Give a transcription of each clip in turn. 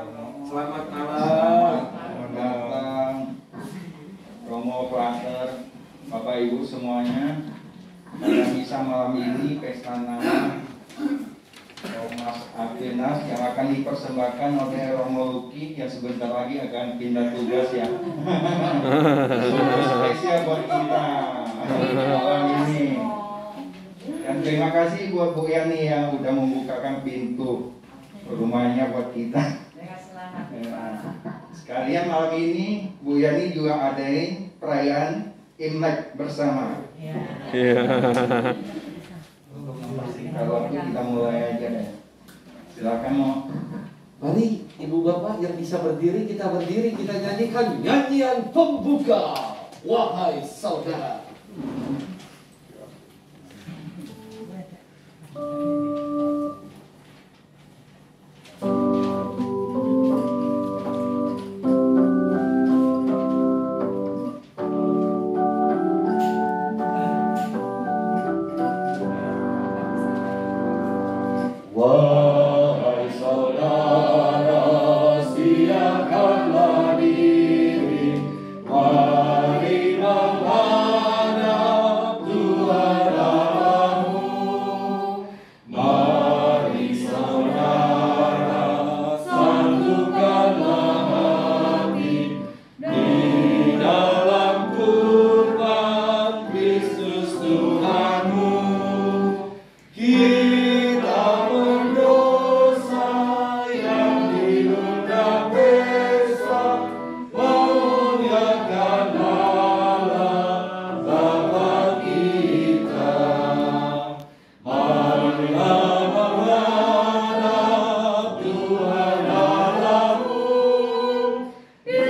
Selamat malam, selamat datang Romo Klater, Bapak Ibu semuanya. Pada misa malam ini pesta nama Thomas Aquinas yang akan dipersembahkan oleh Romo Luki yang sebentar lagi akan pindah tugas ya. Spesial buat kita malam ini. Dan terima kasih buat Bu Yani yang udah membukakan pintu rumahnya buat kita. Sekalian malam ini Bu Yani juga adain perayaan Imlek bersama. Kalau kita mulai aja deh. Silakan mau. Mari ibu bapak yang bisa berdiri, kita berdiri, kita nyanyikan nyanyian pembuka. Wahai saudara. Wahai saudara, siapkanlah diri, mari menghadap Tuhan Allahmu. Mari saudara, satukanlah hati di dalam kurban Kristus Tuhanmu. Kita berdosa yang diundang pesta, memuliakan Allah Bapa kita. Marilah menghadap Tuhan Allahmu di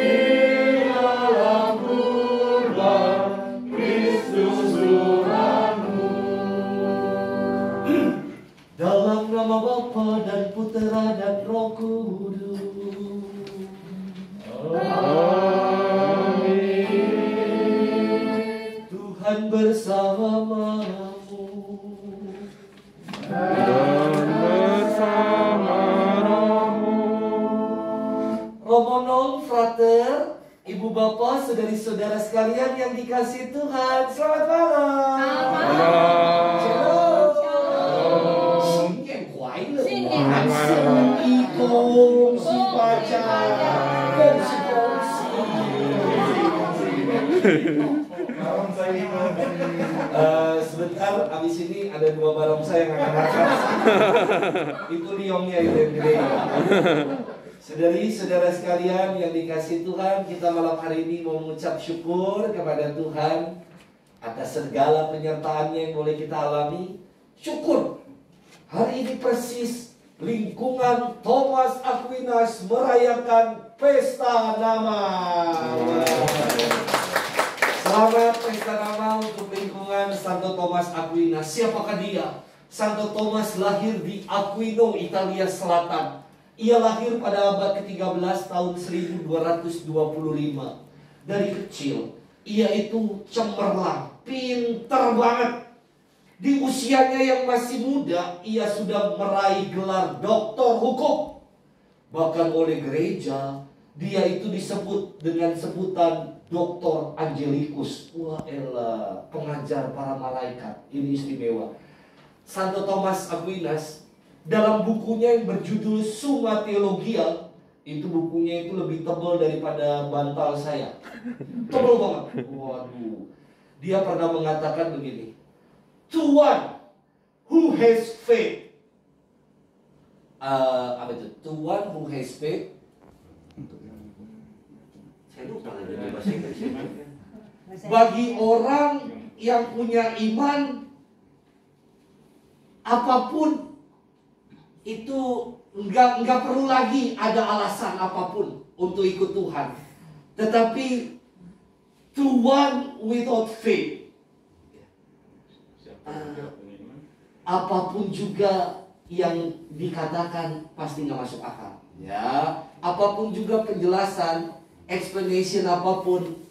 dalam kurban Kristus Tuhanmu. Dalam nama Bapa dan Putera dan Roh Kudus. Amin. Tuhan bersamamu. Dan bersama rohmu. Romo non frater, ibu bapak, saudari-saudara sekalian yang dikasihi Tuhan, selamat malam. Shalom. Singen kuai le. Kongsi baca. Sebentar, abis ini ada dua barongsai yang akan makan. Itu liongnya itu yang gede. Saudari-saudara sekalian yang dikasihi Tuhan, kita malam hari ini mau mengucap syukur kepada Tuhan atas segala penyertaannya yang boleh kita alami. Syukur. Hari ini persis lingkungan Thomas Aquinas merayakan pesta nama. Selamat pesta nama untuk lingkungan Santo Thomas Aquinas. Siapakah dia? Santo Thomas lahir di Aquino, Italia Selatan. Ia lahir pada abad ke-13 tahun 1225. Dari kecil, ia itu cemerlang, pintar banget. Di usianya yang masih muda, ia sudah meraih gelar doktor hukum. Bahkan oleh gereja, dia itu disebut dengan sebutan Doktor Angelicus. Wah elah, pengajar para malaikat. Ini istimewa. Santo Thomas Aquinas dalam bukunya yang berjudul Summa Theologia, itu bukunya itu lebih tebal daripada bantal saya. Tebal banget. Waduh. Dia pernah mengatakan begini. To one who has faith. Apa itu? To one who has faith. Saya lupa lagi bahasa Inggrisnya. Bagi orang yang punya iman, apapun itu nggak perlu lagi ada alasan apapun untuk ikut Tuhan. Tetapi to one without faith, apapun juga yang dikatakan pasti nggak masuk akal. Ya, apapun juga penjelasan, explanation apapun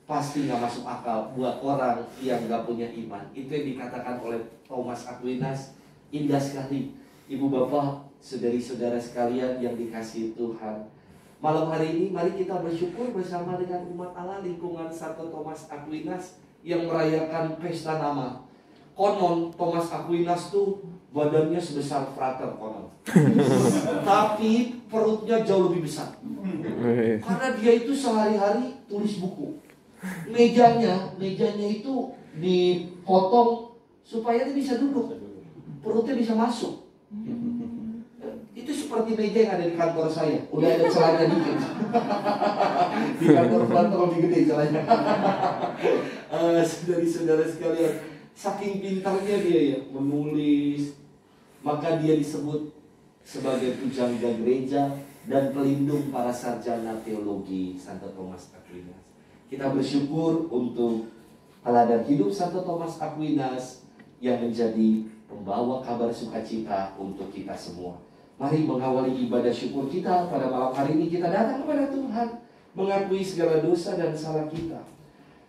pasti nggak masuk akal buat orang yang nggak punya iman. Itu yang dikatakan oleh Thomas Aquinas. Indah sekali. Ibu bapak, Saudari-saudara sekalian yang dikasihi Tuhan, malam hari ini mari kita bersyukur bersama dengan umat Allah lingkungan Santo Thomas Aquinas yang merayakan pesta nama. Konon Thomas Aquinas tuh badannya sebesar frater konon. Tapi perutnya jauh lebih besar. Karena dia itu sehari-hari tulis buku. Mejanya itu dipotong supaya dia bisa duduk. Perutnya bisa masuk. Itu seperti meja yang ada di kantor saya. Udah ada celana dikit. Di kantor lebih gede celana. Saudari-saudara sekalian, saking pintarnya dia ya menulis, maka dia disebut sebagai pujangga gereja dan pelindung para sarjana teologi Santo Thomas Aquinas. Kita bersyukur untuk teladan hidup Santo Thomas Aquinas yang menjadi pembawa kabar sukacita untuk kita semua. Mari mengawali ibadah syukur kita pada malam hari ini. Kita datang kepada Tuhan, mengakui segala dosa dan salah kita.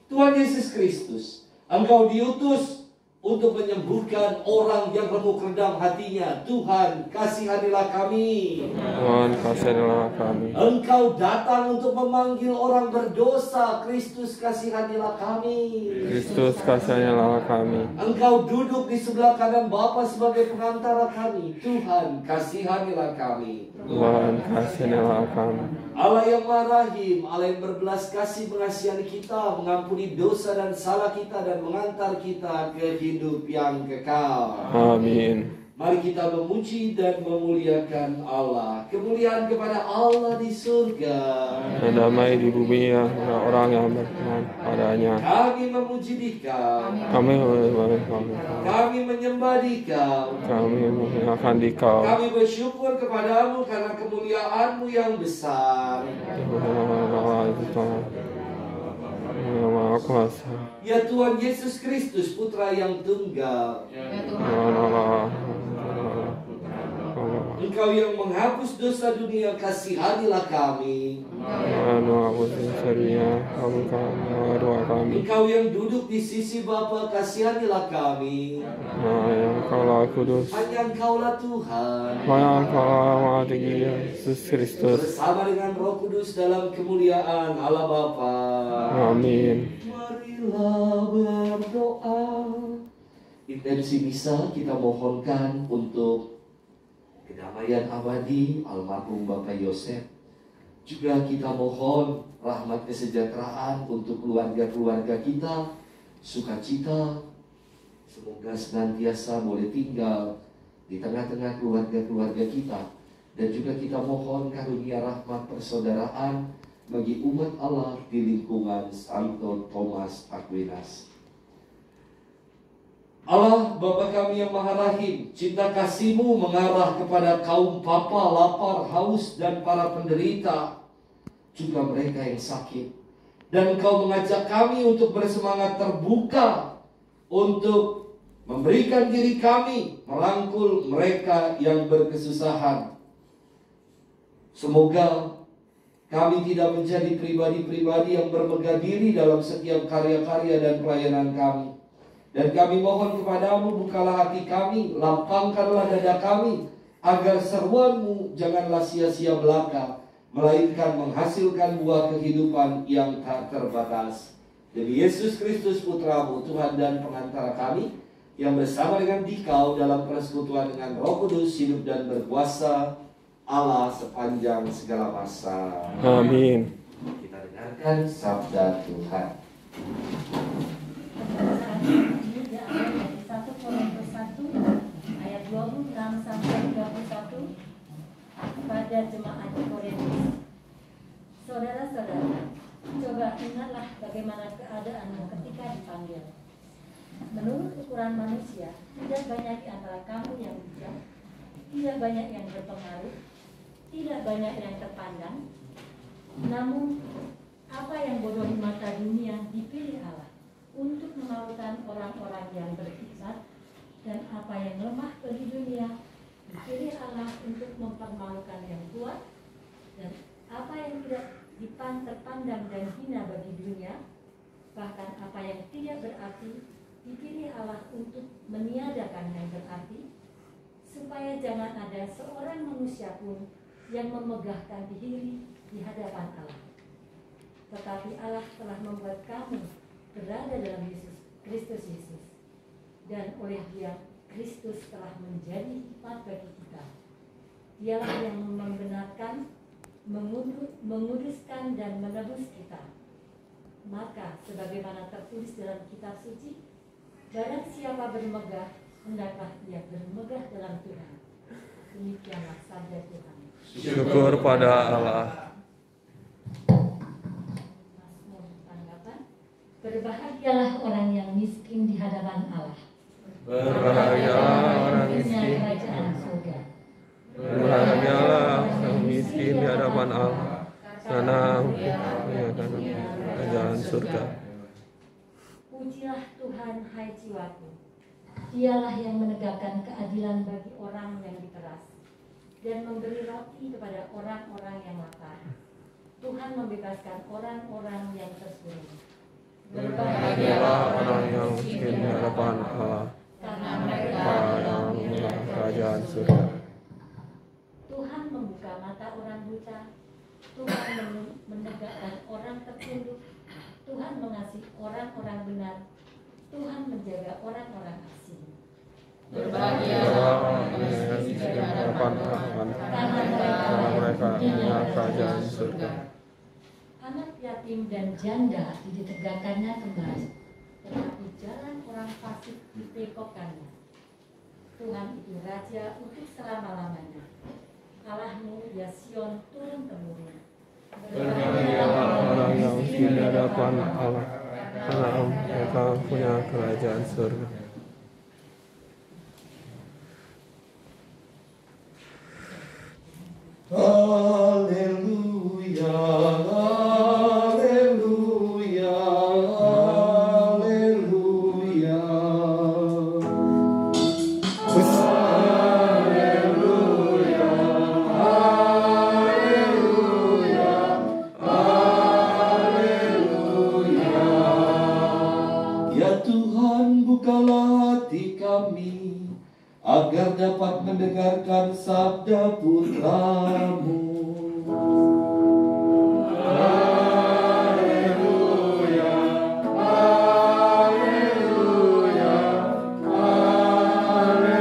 Tuhan Yesus Kristus, Engkau diutus untuk menyembuhkan orang yang remuk redam hatinya. Tuhan, kasihanilah kami. Tuhan, kasihanilah kami. Engkau datang untuk memanggil orang berdosa. Kristus, kasihanilah kami. Kristus, kasihanilah kami. Engkau duduk di sebelah kanan Bapa sebagai pengantara kami. Tuhan, kasihanilah kami. Tuhan, kasihanilah kami. Allah yang Maha Rahim, Allah yang berbelas kasih mengasihi kita, mengampuni dosa dan salah kita dan mengantar kita ke hidup yang kekal. Amin. Mari kita memuji dan memuliakan Allah. Kemuliaan kepada Allah di surga Dan damai di bumi yang orang yang beriman padanya. kami memuji Dikau, kami menyembah Dikau, Kami memuliakan Dikau. kami bersyukur kepadamu karena kemuliaan-Mu yang besar. Yang Maha Kuasa. Ya Tuhan Yesus Kristus, Putra yang tunggal, Engkau yang menghapus dosa dunia, kasihanilah kami. Engkau yang duduk di sisi Bapa, kasihanilah kami. Hanya Engkaulah Tuhan. Yesus Kristus. Bersama dengan Roh Kudus dalam kemuliaan Allah Bapa. Amin. Marilah berdoa. Intensi misa kita mohonkan untuk kedamaian abadi almarhum Bapak Yosef. Juga kita mohon rahmat kesejahteraan untuk keluarga-keluarga kita, sukacita. Semoga senantiasa boleh tinggal di tengah-tengah keluarga-keluarga kita. Dan juga kita mohon karunia rahmat persaudaraan bagi umat Allah di lingkungan Santo Thomas Aquinas. Allah Bapa kami yang Maha Rahim, cinta kasih-Mu mengarah kepada kaum papa, lapar, haus, dan para penderita, juga mereka yang sakit. Dan Engkau mengajak kami untuk bersemangat terbuka, untuk memberikan diri kami, merangkul mereka yang berkesusahan. Semoga kami tidak menjadi pribadi-pribadi yang bermegah diri dalam setiap karya-karya dan pelayanan kami. Dan kami mohon kepadamu, bukalah hati kami, lapangkanlah dada kami, agar seruan-Mu janganlah sia-sia belaka, melainkan menghasilkan buah kehidupan yang tak terbatas. Demi Yesus Kristus Putra-Mu, Tuhan dan pengantara kami, yang bersama dengan Dikau dalam persekutuan dengan Roh Kudus, hidup dan berkuasa Allah sepanjang segala masa. Amin. Kita dengarkan sabda Tuhan. Ini ada dari 1 Korintus 1 ayat 26 sampai 31 pada jemaat di Korintus. Saudara-saudara, coba ingatlah bagaimana keadaanmu ketika dipanggil. Menurut ukuran manusia, tidak banyak di antara kamu yang bijak, tidak banyak yang berpengaruh, tidak banyak yang terpandang. Namun, apa yang bodoh di mata dunia dipilih Allah untuk memalukan orang-orang yang berhikmat, dan apa yang lemah bagi dunia dipilih Allah untuk mempermalukan yang kuat, dan apa yang tidak terpandang dan hina bagi dunia, bahkan apa yang tidak berarti dipilih Allah untuk meniadakan yang berarti, supaya jangan ada seorang manusia pun yang memegahkan diri di hadapan Allah. Tetapi Allah telah membuat kamu berada dalam Kristus Yesus, dan oleh Dia Kristus telah menjadi hikmat bagi kita. Dialah yang membenarkan, menguduskan dan menebus kita. Maka sebagaimana tertulis dalam kitab suci, barang siapa bermegah, hendaklah ia bermegah dalam Tuhan. Demikianlah sabda Tuhan. Syukur pada Allah. Mazmur tanggapan. Berbahagialah orang yang miskin di hadapan Allah. Berbahagialah orang Punya miskin. kerajaan surga. Berbahagialah orang miskin di hadapan Allah, karena kerajaan surga. Pujilah Tuhan, hai jiwaku. Dialah yang menegakkan keadilan bagi orang yang diperas dan memberi roti kepada orang-orang yang lapar. Tuhan membebaskan orang-orang yang tersembunyi. Berbahagialah orang yang miskin di hadapan Allah, karena mereka karena kerajaan surga. Tuhan membuka mata orang buta. Tuhan menegakkan orang tertunduk. Tuhan mengasihi orang-orang benar. Tuhan menjaga orang-orang asing. Berbahagialah orang yang miskin di hadapan Allah, karena mereka punya kerajaan surga. Anak yatim dan janda ditegakkannya kembali, tetapi jalan orang fasik dibengkokkannya. Tuhan itu raja untuk selama-lamanya. Allahmu ya Sion turun-temurun. Berbahagialah orang yang miskin di hadapan Allah, karena mereka punya kerajaan surga. Haleluya, haleluya, haleluya. Haleluya, haleluya, haleluya. Ya Tuhan, bukalah hati kami agar dapat mendengarkan sabda putra-Mu. Haleluya, haleluya, haleluya.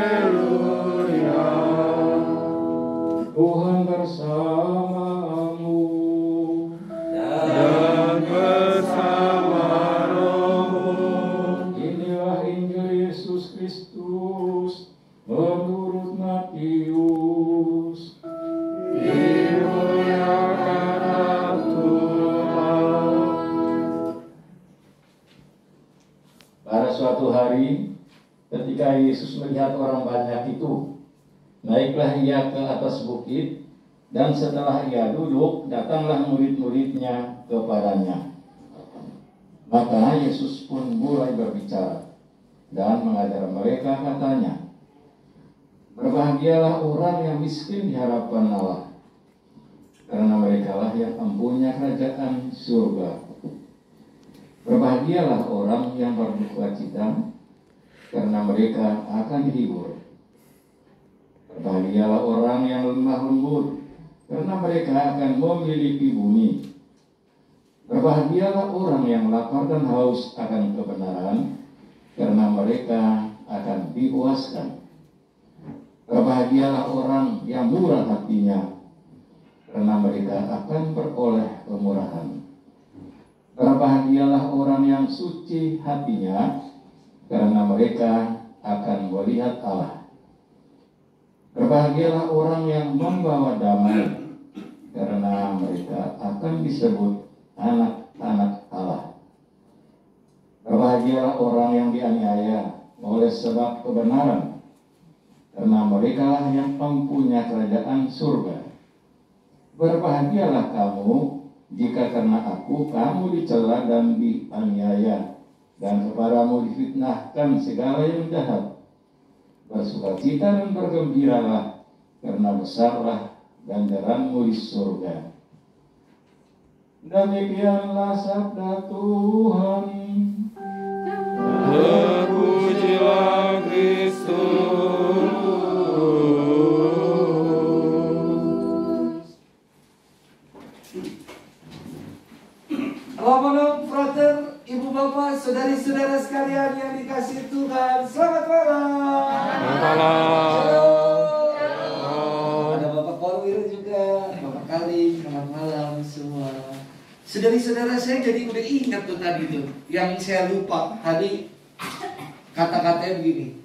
Tuhan bersamamu Dan bersama rohmu. Inilah Injil Yesus Kristus menurut Matius. Dimuliakanlah Tuhan. Pada suatu hari, ketika Yesus melihat orang banyak itu, naiklah ia ke atas bukit, dan setelah ia duduk, datanglah murid-muridnya kepadanya. Maka Yesus pun mulai berbicara dan mengajar mereka, katanya, berbahagialah orang yang miskin di hadapan Allah, karena merekalah yang mempunyai kerajaan surga. Berbahagialah orang yang berduka cita, karena mereka akan dihibur. Berbahagialah orang yang lemah lembut, karena mereka akan memiliki bumi. Berbahagialah orang yang lapar dan haus akan kebenaran, karena mereka akan dipuaskan. Berbahagialah orang yang murah hatinya, karena mereka akan beroleh kemurahan. Berbahagialah orang yang suci hatinya, karena mereka akan melihat Allah. Berbahagialah orang yang membawa damai, karena mereka akan disebut anak-anak Allah. Berbahagialah orang yang dianiaya oleh sebab kebenaran, karena merekalah yang mempunyai kerajaan surga. Berbahagialah kamu jika karena aku kamu dicela dan dianiaya, dan kepadamu difitnahkan segala yang jahat. Bersukacita dan bergembiralah, karena besarlah ganjaranmu di surga. Demikianlah sabda Tuhan. Terpujilah Kristus. Romonom, frater, ibu bapak, saudari-saudara sekalian yang dikasihi Tuhan, selamat malam. Selamat malam. Shalom. Ada Bapak Korwil juga, Bapak Kaling, selamat malam semua. Saudari-saudara, saya jadi udah ingat tuh tadi tuh, yang saya lupa tadi kata-katanya begini.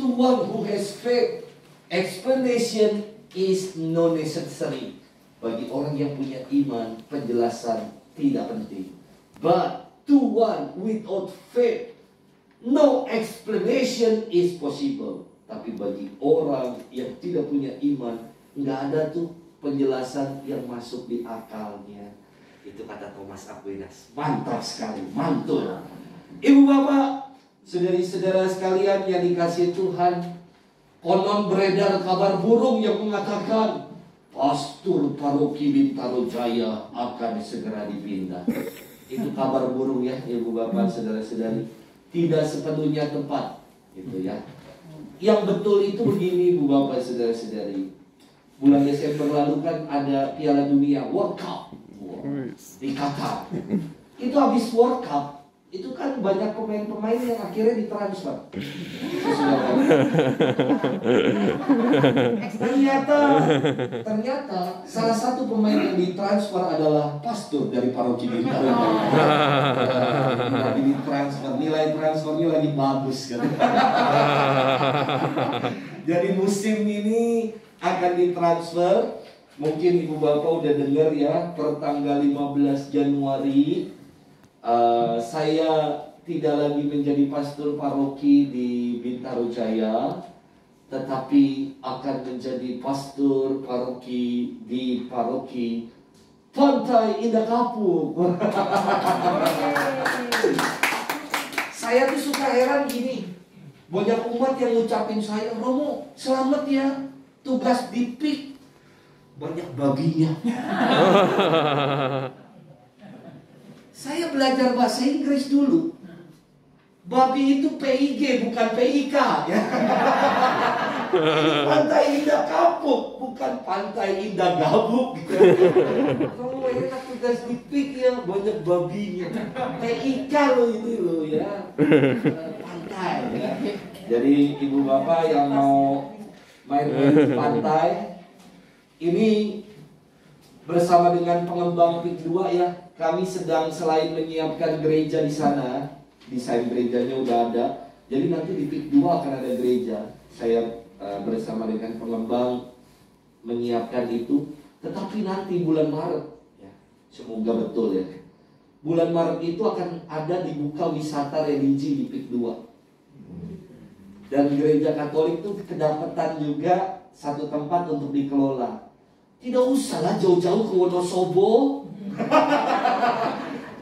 To one who has faith, explanation is not necessary. Bagi orang yang punya iman, penjelasan tidak penting. But to one without faith, no explanation is possible. Tapi bagi orang yang tidak punya iman, nggak ada tuh penjelasan yang masuk di akalnya. Itu kata Thomas Aquinas. Mantap sekali, mantul. Ibu bapak, saudari-saudara sekalian yang dikasihi Tuhan, konon beredar kabar burung yang mengatakan Pastor Paroki Bintaro Jaya akan segera dipindah. Itu kabar burung ya, ibu bapak, saudara-saudari. Tidak sepenuhnya tepat, gitu ya. Yang betul itu begini, ibu bapak, saudara-saudari. Bulan Desember lalu kan ada Piala Dunia World Cup di Qatar. Itu habis World Cup, itu kan banyak pemain-pemain yang akhirnya ditransfer. Ternyata salah satu pemain yang ditransfer adalah pastor dari Paroki Bintaro. Lagi ditransfer, nilai transfernya lagi bagus kan. Jadi musim ini akan ditransfer. Mungkin ibu bapak udah dengar ya, per tanggal 15 Januari saya tidak lagi menjadi pastor paroki di Bintaro Jaya, tetapi akan menjadi pastor paroki di paroki Pantai Indah Kapuk. Saya tuh suka heran gini, banyak umat yang ngucapin saya, Romo selamat ya, tugas di PIK. Banyak babinya. Saya belajar bahasa Inggris dulu. Babi itu PIG bukan PIK ya. Pantai Indah Kapuk bukan Pantai Indah Gabuk. Kalau enak tugas di PIK ya, banyak babinya. PIK loh ini loh ya. Pantai ya. Jadi ibu bapak yang mau main di pantai, ini bersama dengan pengembang PIK 2 ya, kami sedang selain menyiapkan gereja di sana, desain gerejanya udah ada. Jadi nanti di PIK 2 akan ada gereja. Saya bersama dengan pengembang menyiapkan itu. Tetapi nanti bulan Maret ya, semoga betul ya, bulan Maret itu akan ada dibuka wisata religi di PIK 2. Dan gereja Katolik itu kedapatan juga satu tempat untuk dikelola. Tidak usahlah jauh-jauh ke Wonosobo.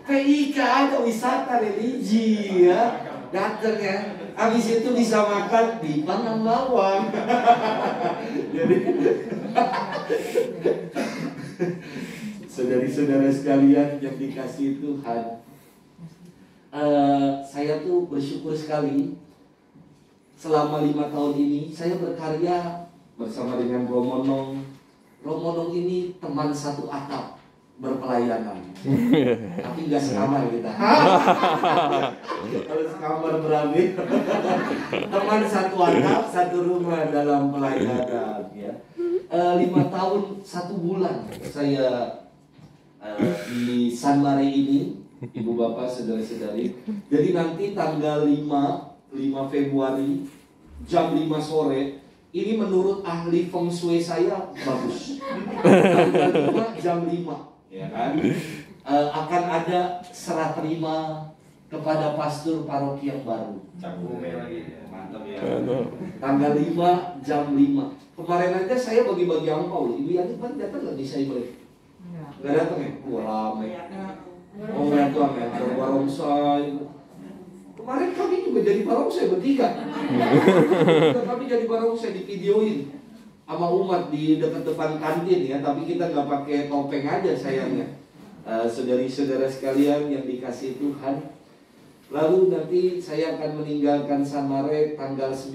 PIK ada wisata religi ya, datang ya. Habis itu bisa makan di Panambawang. Jadi saudari-saudara sekalian yang dikasihi Tuhan, saya tuh bersyukur sekali. Selama 5 tahun ini saya berkarya bersama dengan Romonong. Romonong ini teman satu atap berpelayanan, tapi nggak sekamar kita. Kalau sekamar berani. Teman satu atap, satu rumah dalam pelayanan. Ya. 5 tahun 1 bulan saya di San Mare ini, ibu bapak, saudara-saudari. Jadi nanti tanggal 5 Februari jam 5 sore. Ini menurut ahli feng shui saya bagus. Tanggal 5 jam 5 ya kan? Akan ada serah terima kepada pastor paroki yang baru. Mantap ya. Tanggal 5 jam 5. Kemarin aja saya bagi-bagi angpau. Ibu Yani kan datang nggak di saya boleh? Nggak datang ya? Wah ramai. Oh datang ya, ada barongsai. Kemarin kami juga jadi barongsai bertiga. Kami jadi barongsai di videoin sama umat di dekat depan kantin ya. Tapi kita nggak pakai topeng aja sayangnya. Saudari-saudara sekalian yang dikasihi Tuhan. Lalu nanti saya akan meninggalkan San Mare tanggal 9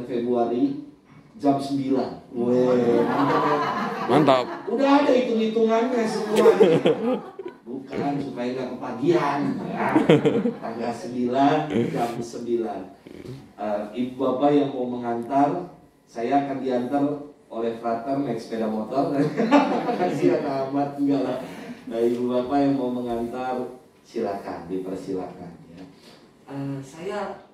Februari jam 9. Weh, mantap ya. Mantap. Udah ada hitung-hitungannya semua. Bukan, supaya nggak kepagian ya. Tanggal 9 jam 9. Ibu bapak yang mau mengantar, saya akan diantar oleh frater naik sepeda motor. Kasihan amat, enggak lah. Nah, ibu bapak yang mau mengantar, silakan, dipersilakan ya.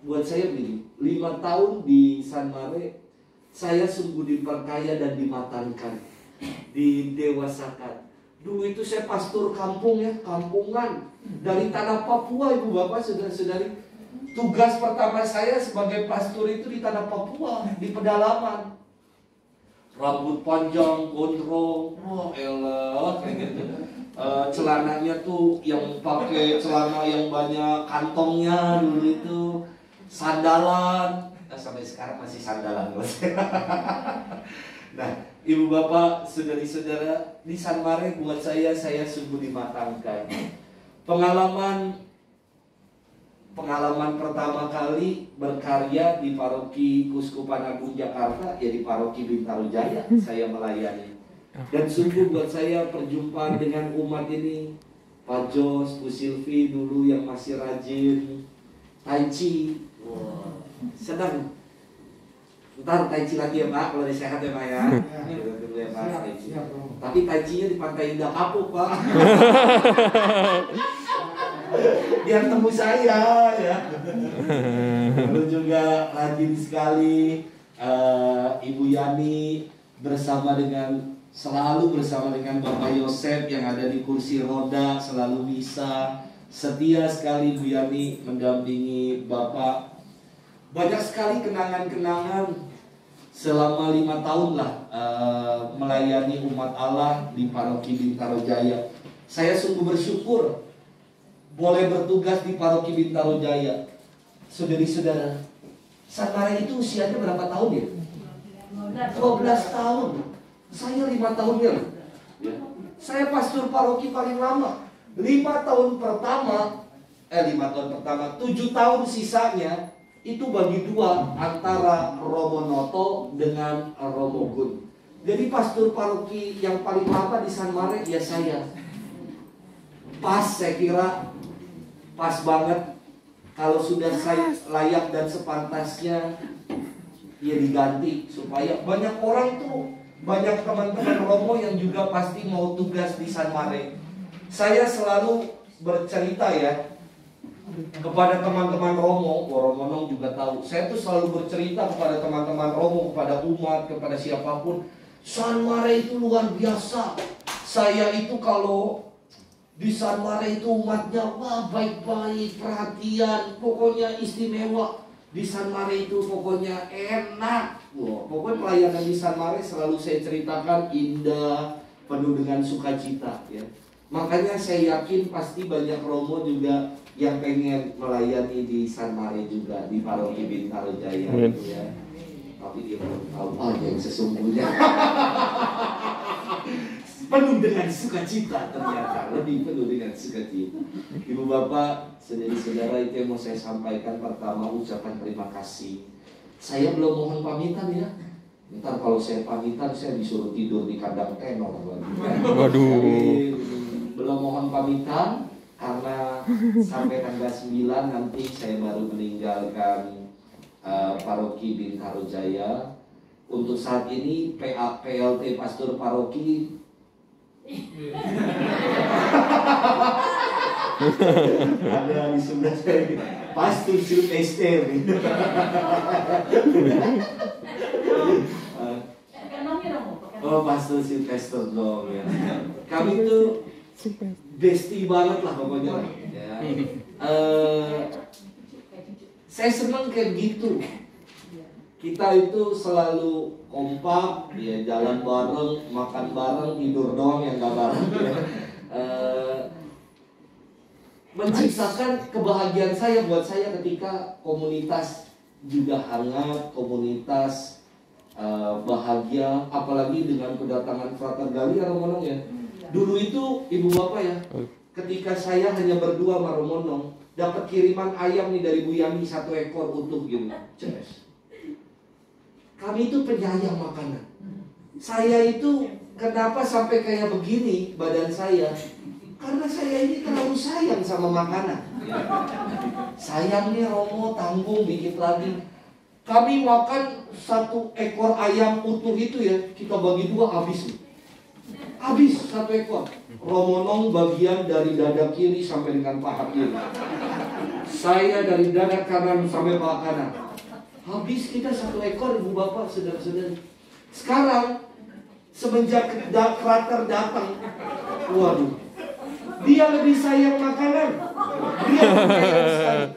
Buat saya begini, 5 tahun di San Mare, saya sungguh diperkaya dan dimatangkan, didewasakan. Dulu itu saya pastor kampung ya, kampungan dari tanah Papua, ibu bapak, saudara-saudari. Tugas pertama saya sebagai pastor itu di tanah Papua, di pedalaman. Rambut panjang, gondrong, wah elah kayak gitu. Celananya tuh yang pakai celana yang banyak kantongnya dulu itu, sandalan. Sampai sekarang masih sandalan bos. Nah, ibu bapak, saudari-saudara, di San Mare buat saya sungguh dimatangkan. Pengalaman pertama kali berkarya di Paroki Kuskupan Agung Jakarta, ya di Paroki Bintaro Jaya saya melayani. Dan sungguh buat saya perjumpaan dengan umat ini, Pak Jos, Bu Silvi dulu yang masih rajin Tai Chi. Wah, senang. Ntar Tai Chi lagi ya Pak, kalau sehat ya Pak ya. Dulu ya Pak, Tai Chi. Tapi Tai Chi-nya di Pantai Indah Kapuk Pak. Biar temu saya ya. Lalu juga rajin sekali Ibu Yani selalu bersama dengan Bapak Yosef yang ada di kursi roda, selalu bisa. Setia sekali Bu Yani mendampingi Bapak. Banyak sekali kenangan-kenangan selama 5 tahun lah melayani umat Allah di Paroki Bintaro Jaya. Saya sungguh bersyukur boleh bertugas di Paroki Bintaro Jaya. Saudari-saudara, San Mare itu usianya berapa tahun ya? 12 tahun. Saya 5 tahun ya. Saya pastor paroki paling lama. 5 tahun pertama, 7 tahun sisanya itu bagi dua antara Romo Noto dengan Romo Gun. Jadi pastor paroki yang paling lama di San Mare ya saya. Pas, saya kira pas banget. Kalau sudah saya layak dan sepantasnya, ya diganti supaya banyak orang tuh, banyak teman-teman Romo yang juga pasti mau tugas di San Mare. Saya selalu bercerita ya kepada teman-teman Romo, Romo Nong juga tahu. Saya tuh selalu bercerita kepada teman-teman Romo, kepada umat, kepada siapapun. San Mare itu luar biasa. Saya itu kalau di San Mare itu umatnya wah baik-baik, perhatian, pokoknya istimewa. Di San Mare itu pokoknya enak. Wah, pokoknya pelayanan di San Mare selalu saya ceritakan indah, penuh dengan sukacita ya. Makanya saya yakin pasti banyak Romo juga yang pengen melayani di San Mare juga, di Paroki Bintaro Jaya gitu ya. Tapi dia belum tahu yang sesungguhnya. Penuh dengan sukacita ternyata, lebih penuh dengan sukacita. Ibu bapak, saudara-saudara, itu yang mau saya sampaikan. Pertama, ucapan terima kasih. Saya belum mohon pamitan ya. Ntar kalau saya pamitan, saya disuruh tidur di kandang tenor. Waduh. Jadi, belum mohon pamitan karena sampai tanggal 9 nanti saya baru meninggalkan Paroki Bintaro Jaya. Untuk saat ini PLT Pastor Paroki ada di sebelah saya Pastor Silvester. Oh, Pastor Silvester dong ya. Kami tuh bestie banget lah pokoknya ya. Saya senang kayak gitu. Kita itu selalu kompak, ya jalan bareng, makan bareng, tidur doang yang gak bareng ya. Menciptakan kebahagiaan saya buat saya ketika komunitas juga hangat, komunitas bahagia, apalagi dengan kedatangan Frater Galia Romonong ya. Dulu itu ibu bapak ya, ketika saya hanya berdua sama Romonong, dapat kiriman ayam nih dari Bu Yani 1 ekor utuh gitu. Ces. Kami itu penyayang makanan. Saya itu kenapa sampai kayak begini badan saya? Karena saya ini terlalu sayang sama makanan. Sayang nih Romo, tanggung dikit lagi. Kami makan 1 ekor ayam utuh itu ya, kita bagi 2 habis nih. Habis 1 ekor. Romonong bagian dari dada kiri sampai dengan paha kiri. Saya dari dada kanan sampai paha kanan. Habis kita 1 ekor, ibu bapak, saudara-saudari. Sekarang semenjak Frater datang, waduh, dia lebih sayang makanan. Dia lebih sayang sekali.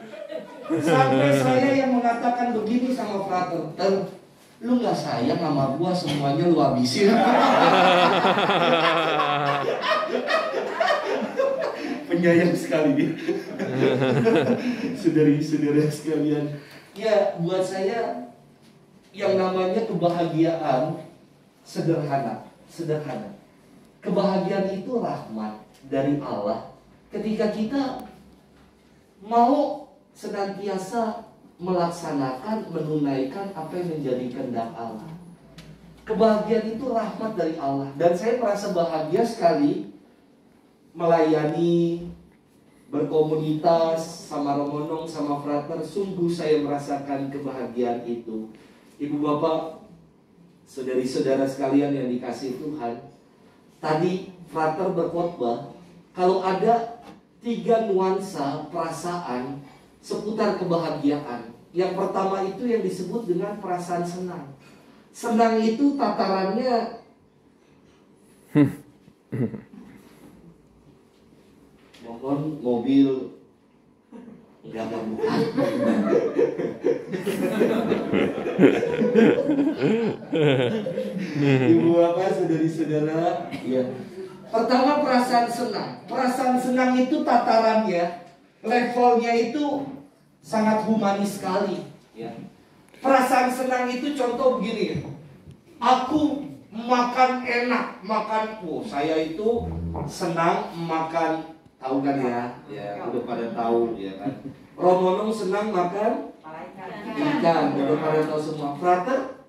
Sampai saya yang mengatakan begini sama Frater, lu gak sayang sama gua, semuanya lu habisin. Penyayang sekali dia. Saudari-saudara sekalian, ya buat saya yang namanya kebahagiaan sederhana. Kebahagiaan itu rahmat dari Allah ketika kita mau senantiasa melaksanakan, menunaikan apa yang menjadi kehendak Allah. Kebahagiaan itu rahmat dari Allah. Dan saya merasa bahagia sekali melayani, berkomunitas sama Romonong, sama Frater. Sungguh saya merasakan kebahagiaan itu. Ibu bapak, saudari-saudara sekalian yang dikasihi Tuhan, tadi Frater berkhotbah, kalau ada 3 nuansa perasaan seputar kebahagiaan. Yang pertama itu yang disebut dengan perasaan senang. Senang itu tatarannya mohon mobil enggak bukan. Ibu bapak, saudari-saudara, ya. Pertama perasaan senang. Perasaan senang itu tatarannya, levelnya itu sangat humanis sekali, ya. Perasaan senang itu contoh begini. Aku makan enak, saya itu senang makan, tahu kan ya? Ya, udah pada tahu ya kan. Romonong senang makan ikan, udah pada tahu semua. Frater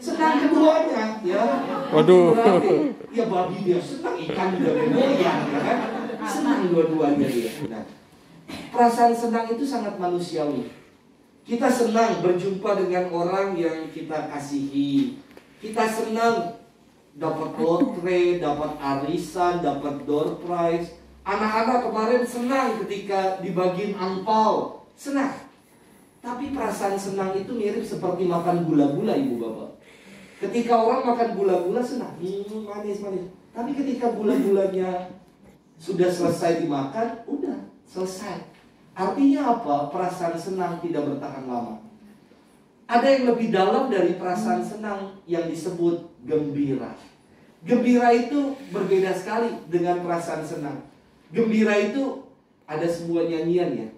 senang keduanya, ya. Waduh. Ya babi dia senang, ikan juga goyang, ya kan? Senang dua-duanya dia. Nah, perasaan senang itu sangat manusiawi. Kita senang berjumpa dengan orang yang kita kasihi. Kita senang dapat lotre, dapat arisan, dapat door prize. Anak-anak kemarin senang ketika dibagiin angpau. Senang. Tapi perasaan senang itu mirip seperti makan gula-gula, ibu bapak. Ketika orang makan gula-gula senang, manis-manis. Tapi ketika gula-gulanya sudah selesai dimakan, udah selesai. Artinya apa? Perasaan senang tidak bertahan lama. Ada yang lebih dalam dari perasaan senang yang disebut gembira. Gembira itu berbeda sekali dengan perasaan senang. Gembira itu ada sebuah nyanyian ya,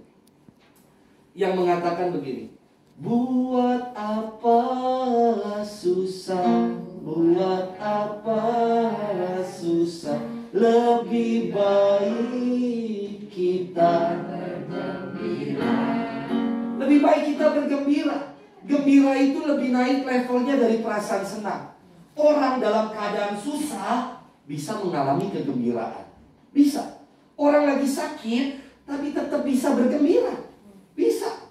yang mengatakan begini. Buat apa susah, buat apa susah, lebih baik kita bergembira. Lebih baik kita bergembira. Gembira itu lebih naik levelnya dari perasaan senang. Orang dalam keadaan susah bisa mengalami kegembiraan. Bisa. Orang lagi sakit tapi tetap bisa bergembira. Bisa.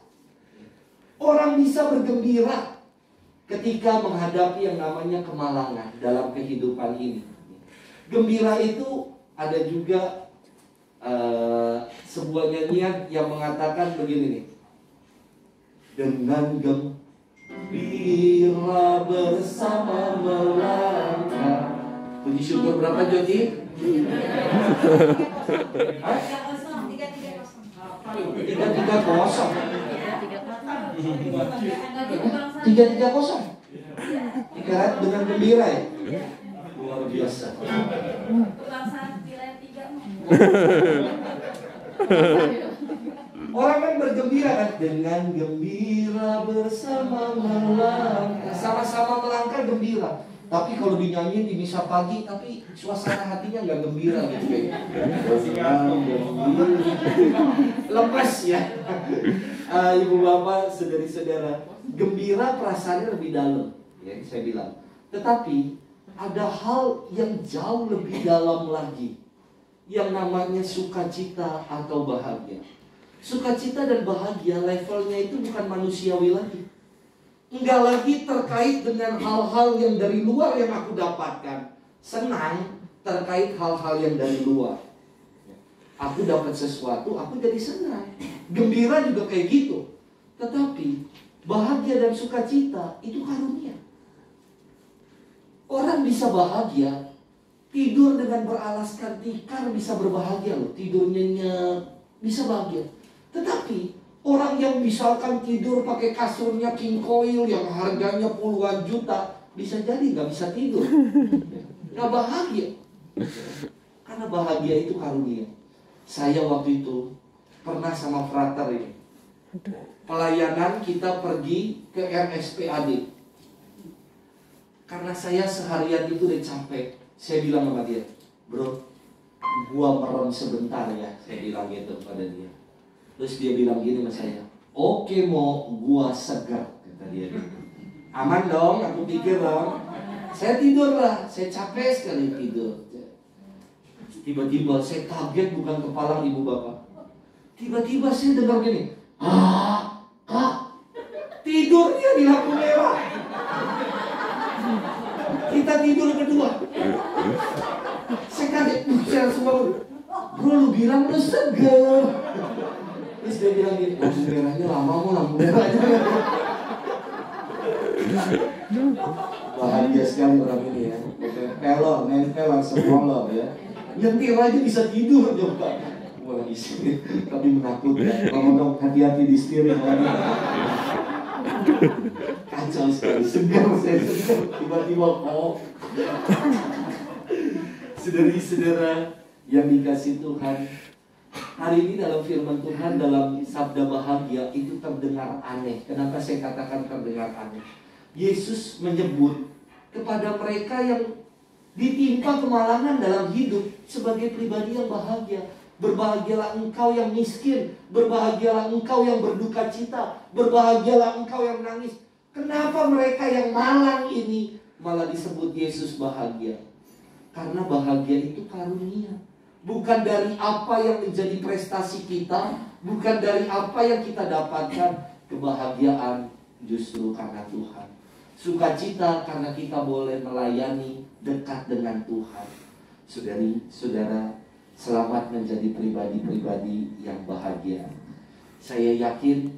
Orang bisa bergembira ketika menghadapi yang namanya kemalangan dalam kehidupan ini. Gembira itu ada juga sebuah nyanyian yang mengatakan begini nih. Dengan gembira bersama melangkah. Puji syukur berapa Jody? 330. Ikat dengan gembira ya. Luar biasa. Orang kan bergembira kan, dengan gembira bersama melangkah. Sama-sama melangkah gembira. Tapi kalau dinyanyiin di misa pagi, tapi suasana hatinya nggak gembira gitu kayak. Lepas ya. Ibu bapak, saudari-saudara, gembira perasaannya lebih dalam, ya saya bilang. Tetapi ada hal yang jauh lebih dalam lagi. yang namanya sukacita atau bahagia. Sukacita dan bahagia levelnya itu bukan manusiawi lagi. Enggak lagi terkait dengan hal-hal yang dari luar yang aku dapatkan. Senang terkait hal-hal yang dari luar. Aku dapat sesuatu, aku jadi senang. Gembira juga kayak gitu. Tetapi bahagia dan sukacita itu karunia. Orang bisa bahagia, tidur dengan beralaskan tikar bisa berbahagia loh. Tidurnya nyenyak, bisa bahagia. Tetapi orang yang misalkan tidur pakai kasurnya king coil yang harganya puluhan juta, bisa jadi nggak bisa tidur. Nggak bahagia. Karena bahagia itu karunia. Saya waktu itu pernah sama frater ini. Pelayanan kita pergi ke RSPAD. Karena saya seharian itu udah capek. Saya bilang sama dia, bro, gua merem sebentar ya. Saya bilang gitu pada dia. Terus dia bilang gini sama saya, oke mau gua segar, kata dia. Aman dong, aku pikir dong. Saya tidur lah, saya capek sekali tidur. Tiba-tiba saya kaget bukan kepala ibu bapak. Tiba-tiba saya dengar gini, kak, tidurnya di lampu merah. Kita tidur berdua. Saya kaget, saya langsung bangun. Bro, lu bilang lu seger. Terus dia bilang gini, lampu merahnya lama mau lampu merahnya. Bahagia sekali orang ini ya. Pelor, nempel langsung molor ya. Nyetir aja bisa tidur coba. Wah isi, tapi menakutkan. Ngomong hati-hati di steering lagi. Kacau sekali, segar saya segar. Tiba-tiba kok. Saudari-saudara yang dikasih Tuhan, hari ini dalam firman Tuhan, dalam sabda bahagia itu terdengar aneh. Kenapa saya katakan terdengar aneh? Yesus menyebut kepada mereka yang ditimpa kemalangan dalam hidup sebagai pribadi yang bahagia. Berbahagialah engkau yang miskin, berbahagialah engkau yang berduka cita, berbahagialah engkau yang menangis. Kenapa mereka yang malang ini malah disebut Yesus bahagia? Karena bahagia itu karunia. Bukan dari apa yang menjadi prestasi kita, bukan dari apa yang kita dapatkan. Kebahagiaan justru karena Tuhan. Sukacita karena kita boleh melayani dekat dengan Tuhan. Saudari, saudara, selamat menjadi pribadi-pribadi yang bahagia. Saya yakin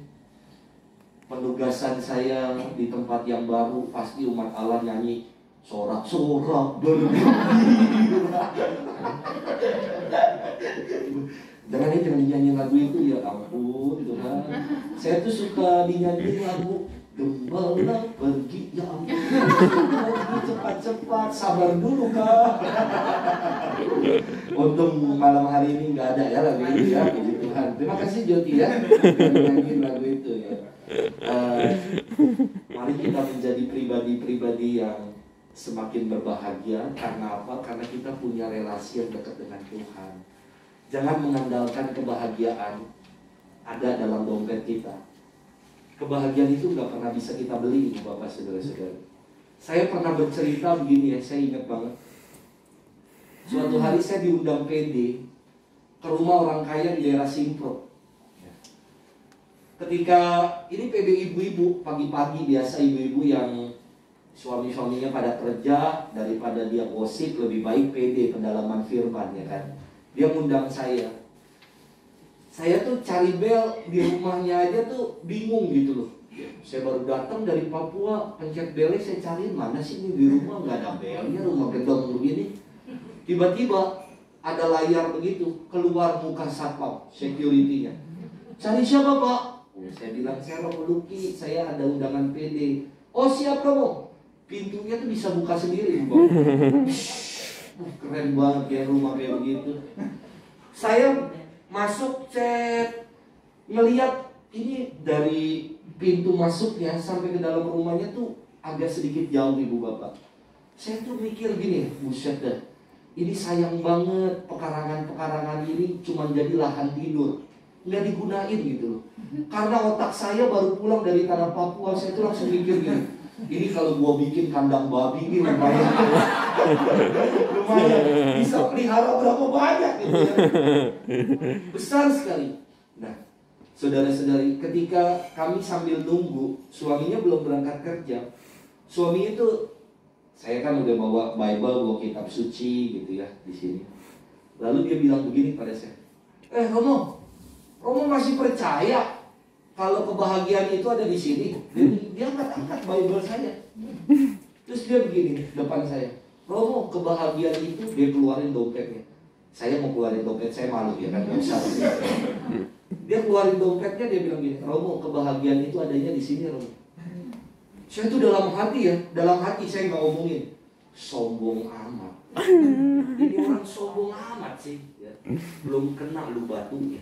penugasan saya di tempat yang baru pasti umat Allah nyanyi sorak-sorak bergembira. Jangan dinyanyi lagu itu, ya ampun Tuhan. Saya tuh suka dinyanyi lagu gembala pergi, ya ampun, pergi cepat-cepat, sabar dulu kak. Untung malam hari ini nggak ada ya lagu itu ya, puji Tuhan. Terima kasih Joti ya, nyanyi lagu itu ya. Mari kita menjadi pribadi-pribadi yang semakin berbahagia. Karena apa? Karena kita punya relasi yang dekat dengan Tuhan. Jangan mengandalkan kebahagiaan ada dalam dompet kita. Kebahagiaan itu nggak pernah bisa kita beli, Ibu Bapak, saudara-saudara. Saya pernah bercerita begini ya, saya ingat banget. Suatu hari saya diundang PD ke rumah orang kaya di daerah Simpro. Ketika ini PD ibu-ibu, pagi-pagi biasa ibu-ibu yang suami-suaminya pada kerja, daripada dia gosip lebih baik PD pendalaman firman ya kan. Dia ngundang saya. Saya tuh cari bel di rumahnya aja tuh bingung gitu loh. Saya baru datang dari Papua, pencet belnya saya cariin mana sih ini di rumah, nggak ada belnya, rumah gedong begini. Tiba-tiba ada layar begitu, keluar muka satpam security-nya. Cari siapa Pak? Saya bilang saya Romo Luki, saya ada undangan PD. Oh siap kamu. Pintunya tuh bisa buka sendiri, Bang. Keren banget ya rumah kayak begitu. Saya masuk, cek, ngelihat ini dari pintu masuknya sampai ke dalam rumahnya tuh agak sedikit jauh, Ibu Bapak. Saya tuh mikir gini, buset dah, ini sayang banget pekarangan-pekarangan ini cuma jadi lahan tidur, nggak digunain gitu loh. Karena otak saya baru pulang dari tanah Papua, saya tuh langsung mikir gini, Ini kalau gua bikin kandang babi ini lumayan. Lumayan. Bisa pelihara berapa banyak gitu ya. Besar sekali. Nah, saudara-saudari, ketika kami sambil nunggu, suaminya belum berangkat kerja. Suami itu, saya kan udah bawa Bible, bawa kitab suci gitu ya di sini. Lalu dia bilang begini pada saya, Romo masih percaya kalau kebahagiaan itu ada di sini? Dia angkat Bible saya. Terus dia begini depan saya, Romo, kebahagiaan itu, dia keluarin dompetnya. Saya mau keluarin dompet, saya malu ya kan, nggak usah. Dia keluarin dompetnya, dia bilang gini, Romo, kebahagiaan itu adanya di sini, Romo. Saya tuh dalam hati saya nggak ngomongin, sombong amat. Ini orang sombong amat sih, ya. Belum kena lu batunya.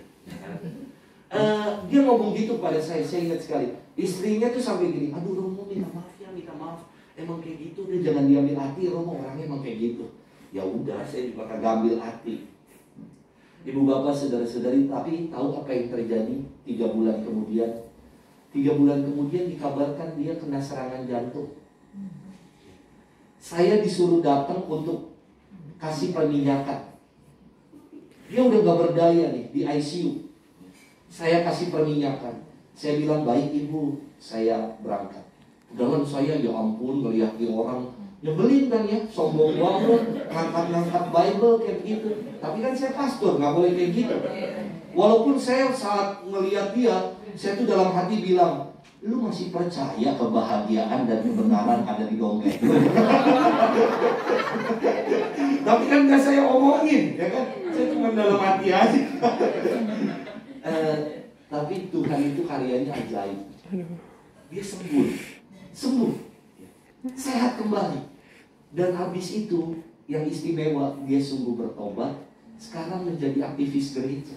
Dia ngomong gitu pada saya ingat sekali. Istrinya tuh sampai gini, aduh Romo minta maaf. Emang kayak gitu, dia jangan diambil hati, Romo orangnya emang kayak gitu. Ya udah, saya juga kagak ambil hati. Ibu bapak saudara-saudari, tapi tahu apa yang terjadi 3 bulan kemudian? 3 bulan kemudian dikabarkan dia kena serangan jantung. Saya disuruh datang untuk kasih perminyakan. Dia udah gak berdaya nih di ICU. Saya kasih perminyakan. Saya bilang, baik ibu, saya berangkat. Dengan saya, ya ampun, melihat dia orang nyebelin kan ya, sombong banget, ngangkat Bible kayak gitu. Tapi kan saya pastor, gak boleh kayak gitu. Walaupun saya saat melihat dia, saya tuh dalam hati bilang, lu masih percaya kebahagiaan dan kebenaran ada di dompet? Tapi kan gak saya omongin, ya kan? Saya cuma dalam hati aja. Tapi Tuhan itu karyanya ajaib. Dia sembuh, sehat kembali. Dan habis itu yang istimewa, dia sungguh bertobat. Sekarang menjadi aktivis gereja.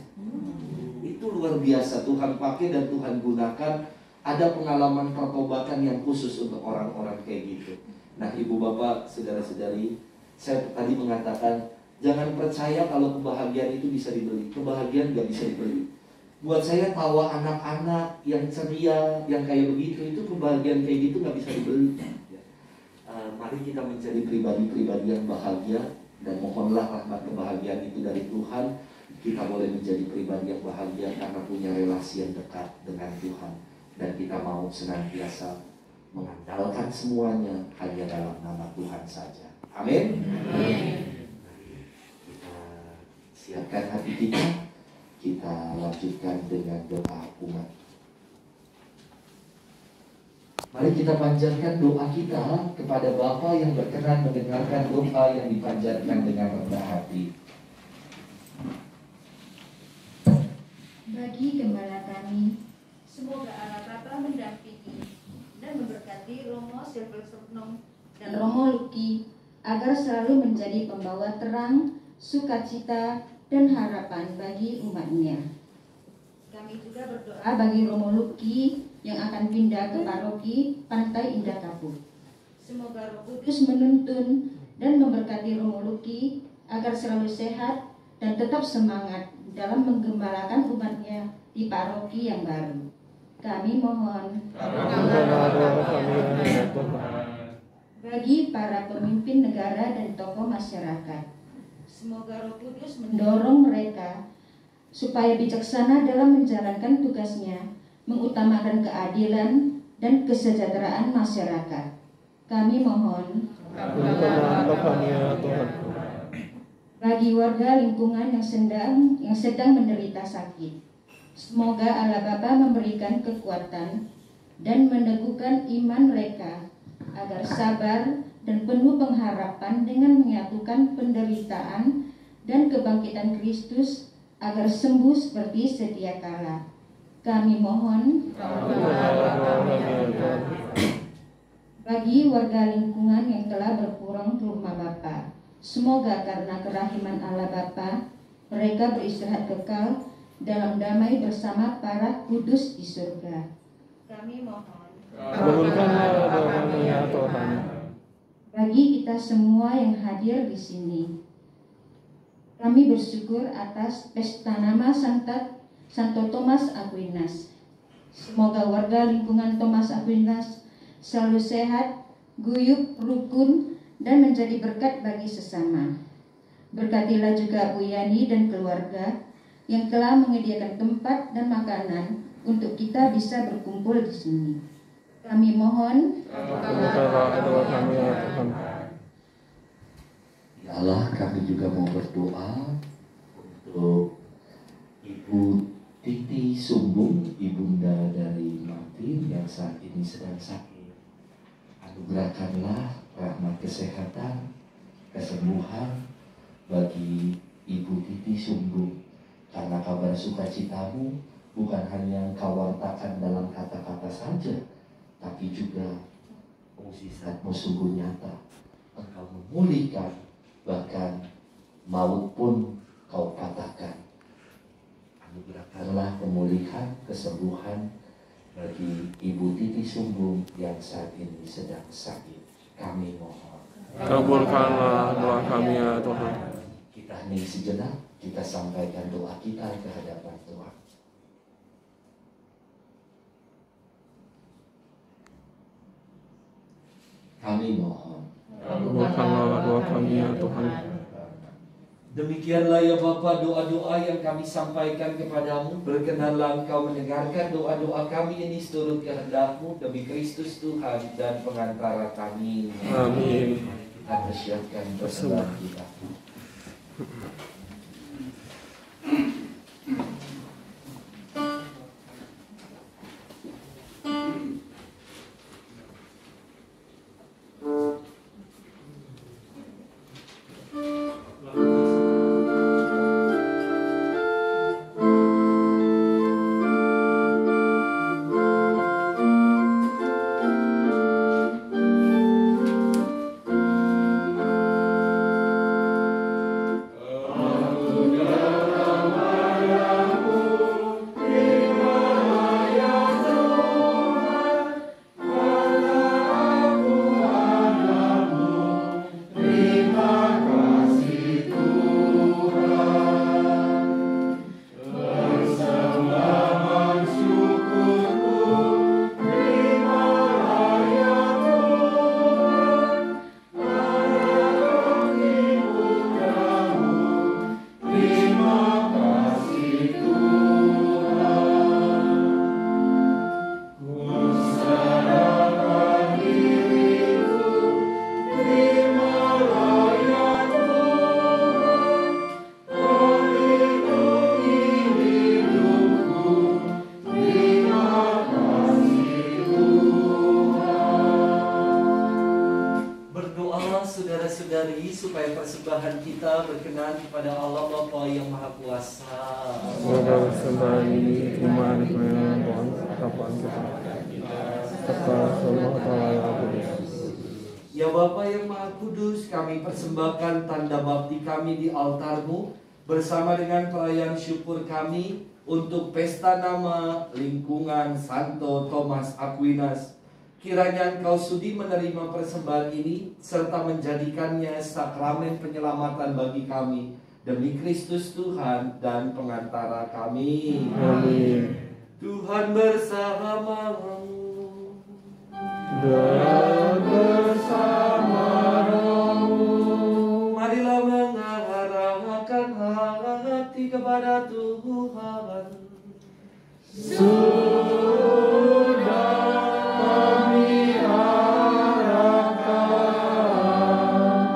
Itu luar biasa, Tuhan pakai dan Tuhan gunakan. Ada pengalaman pertobatan yang khusus untuk orang-orang kayak gitu. Nah, ibu bapak, saudara-saudari, saya tadi mengatakan, jangan percaya kalau kebahagiaan itu bisa dibeli. Kebahagiaan gak bisa dibeli. Buat saya tawa anak-anak yang ceria, yang kayak begitu, itu kebahagiaan kayak gitu gak bisa dibeli. Mari kita menjadi pribadi-pribadi yang bahagia, dan mohonlah rahmat kebahagiaan itu dari Tuhan. Kita boleh menjadi pribadi yang bahagia karena punya relasi yang dekat dengan Tuhan. Dan kita mau senantiasa mengandalkan semuanya hanya dalam nama Tuhan saja. Amin. Kita siapkan hati kita lanjutkan dengan doa umat. Mari kita panjatkan doa kita kepada Bapa yang berkenan mendengarkan doa yang dipanjatkan dengan rendah hati. Bagi gembala kami, semoga Allah Bapa mendampingi dan memberkati Romo Silverstone dan Romo Luki agar selalu menjadi pembawa terang, sukacita, dan harapan bagi umatnya. Kami juga berdoa bagi Romo Luki yang akan pindah ke paroki Pantai Indah Kapuk. Semoga Roh Kudus menuntun dan memberkati Romo Luki agar selalu sehat dan tetap semangat dalam menggembalakan umatnya di paroki yang baru. Kami mohon bagi para pemimpin negara dan tokoh masyarakat. Semoga Roh Kudus mendorong mereka supaya bijaksana dalam menjalankan tugasnya, mengutamakan keadilan dan kesejahteraan masyarakat. Kami mohon bagi warga lingkungan yang sedang menderita sakit. Semoga Allah Bapa memberikan kekuatan dan meneguhkan iman mereka agar sabar dan penuh pengharapan dengan menyatukan penderitaan dan kebangkitan Kristus agar sembuh seperti sedia kala. Kami mohon bagi warga lingkungan yang telah berpulang ke rumah Bapa. Semoga karena kerahiman Allah Bapa, mereka beristirahat kekal dalam damai bersama para kudus di surga. Kami mohon bagi kita semua yang hadir di sini. Kami bersyukur atas pesta nama Santo Thomas Aquinas. Semoga warga lingkungan Thomas Aquinas selalu sehat, guyup, rukun, dan menjadi berkat bagi sesama. Berkatilah juga Bu Yani dan keluarga yang telah menyediakan tempat dan makanan untuk kita bisa berkumpul di sini. Kami mohon, Kabulkanlah doa kami ya Tuhan. Ya Allah, kami juga mau berdoa untuk Ibu Titi Sumbung, ibunda dari Martin yang saat ini sedang sakit. Anugerahkanlah rahmat kesehatan, kesembuhan bagi Ibu Titi Sumbung, karena kabar sukacitamu bukan hanya Engkau wartakan dalam kata-kata saja, tapi juga mukjizatmu sungguh nyata. Engkau memulihkan, bahkan maut pun Kau patahkan. Anugerahkanlah pemulihan, kesembuhan bagi Ibu Titi Sumbung yang saat ini sedang sakit. Kami mohon. Kabulkanlah doa kami ya Tuhan. Kita hening sejenak, kita sampaikan doa kita ke hadapan Tuhan. Kami mohon. Kabulkanlah doa kami ya Tuhan. Demikianlah ya Bapa doa-doa yang kami sampaikan kepadamu. Berkenanlah Engkau mendengarkan doa-doa kami ini seturut kehendak-Mu demi Kristus Tuhan dan pengantara kami. Amin. Kita persiapkan persembahan kita. Saudara-saudari, supaya persembahan kita berkenan kepada Allah Bapa yang Maha Kuasa. Semoga persembahan ini diterima dengan Tuhan harapan kita. Serta semua taala yang kudus. Ya Bapa yang Maha Kudus, kami persembahkan tanda bakti kami di altar-Mu bersama dengan perayaan syukur kami untuk pesta nama lingkungan Santo Thomas Aquinas. Kiranya Engkau sudi menerima persembahan ini serta menjadikannya sakramen penyelamatan bagi kami demi Kristus Tuhan dan pengantara kami. Amin. Tuhan bersamamu. Dan bersama rohmu. Marilah mengarahkan hati kepada Tuhan. Sudah kami harapkan.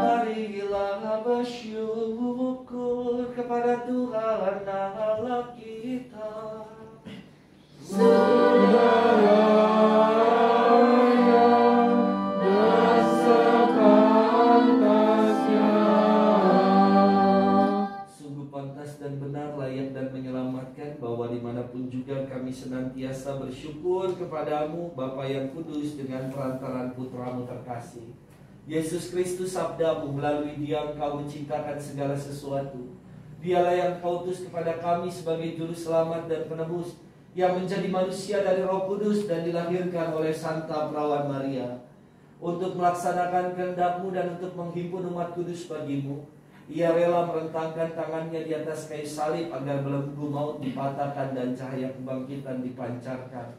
Marilah bersyukur kepada Tuhan Allah kita. Sungguh pantas dan benar, layak dan menyelamatkan, bahwa dimanapun juga kami senantiasa bersyukur kepadamu, Bapa yang kudus, dengan perantaraan Putramu terkasih Yesus Kristus. Sabdamu, melalui Dia Engkau menciptakan segala sesuatu. Dialah yang Kau utus kepada kami sebagai juru selamat dan penebus, yang menjadi manusia dari Roh Kudus dan dilahirkan oleh Santa Perawan Maria, untuk melaksanakan kehendak-Mu dan untuk menghimpun umat kudus bagi-Mu. Ia rela merentangkan tangannya di atas kayu salib agar belenggu maut dipatahkan dan cahaya kebangkitan dipancarkan.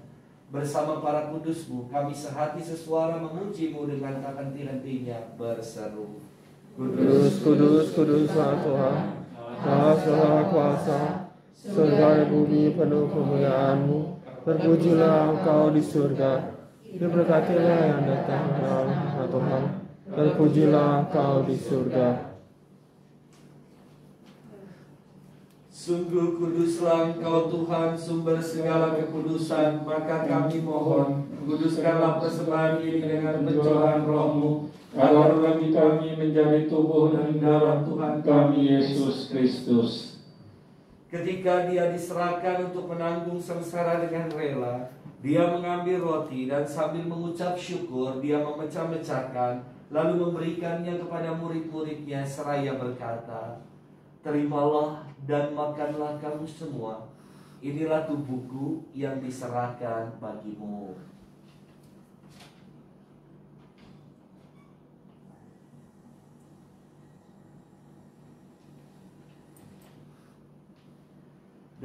Bersama para kudus-Mu, kami sehati sesuara memuji-Mu dengan tak henti-hentinya berseru. Kudus, kudus, kuduslah Tuhan, Allah segala kuasa, surga dan bumi penuh kemuliaan-Mu. Terpujilah Engkau di surga, diberkatilah yang datang dalam nama Tuhan. Terpujilah Engkau di surga. Sungguh kuduslah Engkau Tuhan, sumber segala kekudusan. Maka kami mohon, kuduskanlah persembahan ini dengan pencurahan Roh-Mu, agar bagi kami menjadi tubuh dan darah Tuhan kami Yesus Kristus. Ketika Dia diserahkan untuk menanggung sengsara dengan rela, Dia mengambil roti dan sambil mengucap syukur, Dia memecah-mecahkan, lalu memberikannya kepada murid-muridnya seraya berkata, "Terimalah dan makanlah kamu semua. Inilah tubuhku yang diserahkan bagimu."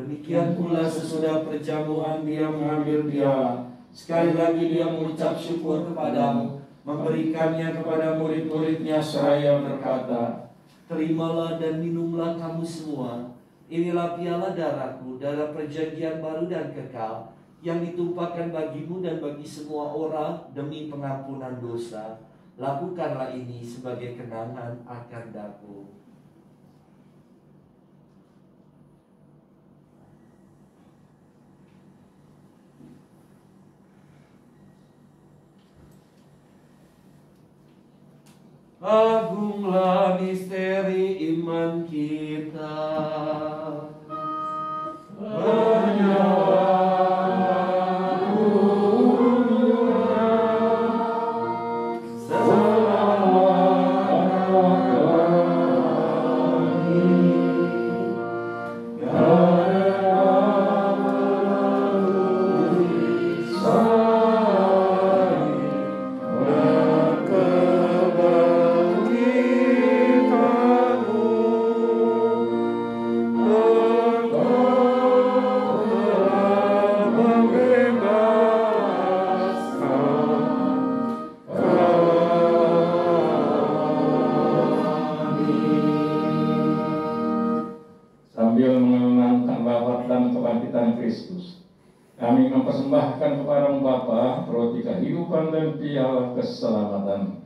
Demikian pula sesudah perjamuan Dia mengambil piala. Sekali lagi Dia mengucap syukur kepadamu, memberikannya kepada murid-muridnya seraya berkata, "Terimalah dan minumlah kamu semua. Inilah piala darahku, darah perjanjian baru dan kekal, yang ditumpahkan bagimu dan bagi semua orang demi pengampunan dosa. Lakukanlah ini sebagai kenangan akan aku." Agunglah misteri iman kita. Kami mempersembahkan kepadamu Bapa roti kehidupan dan piala keselamatan.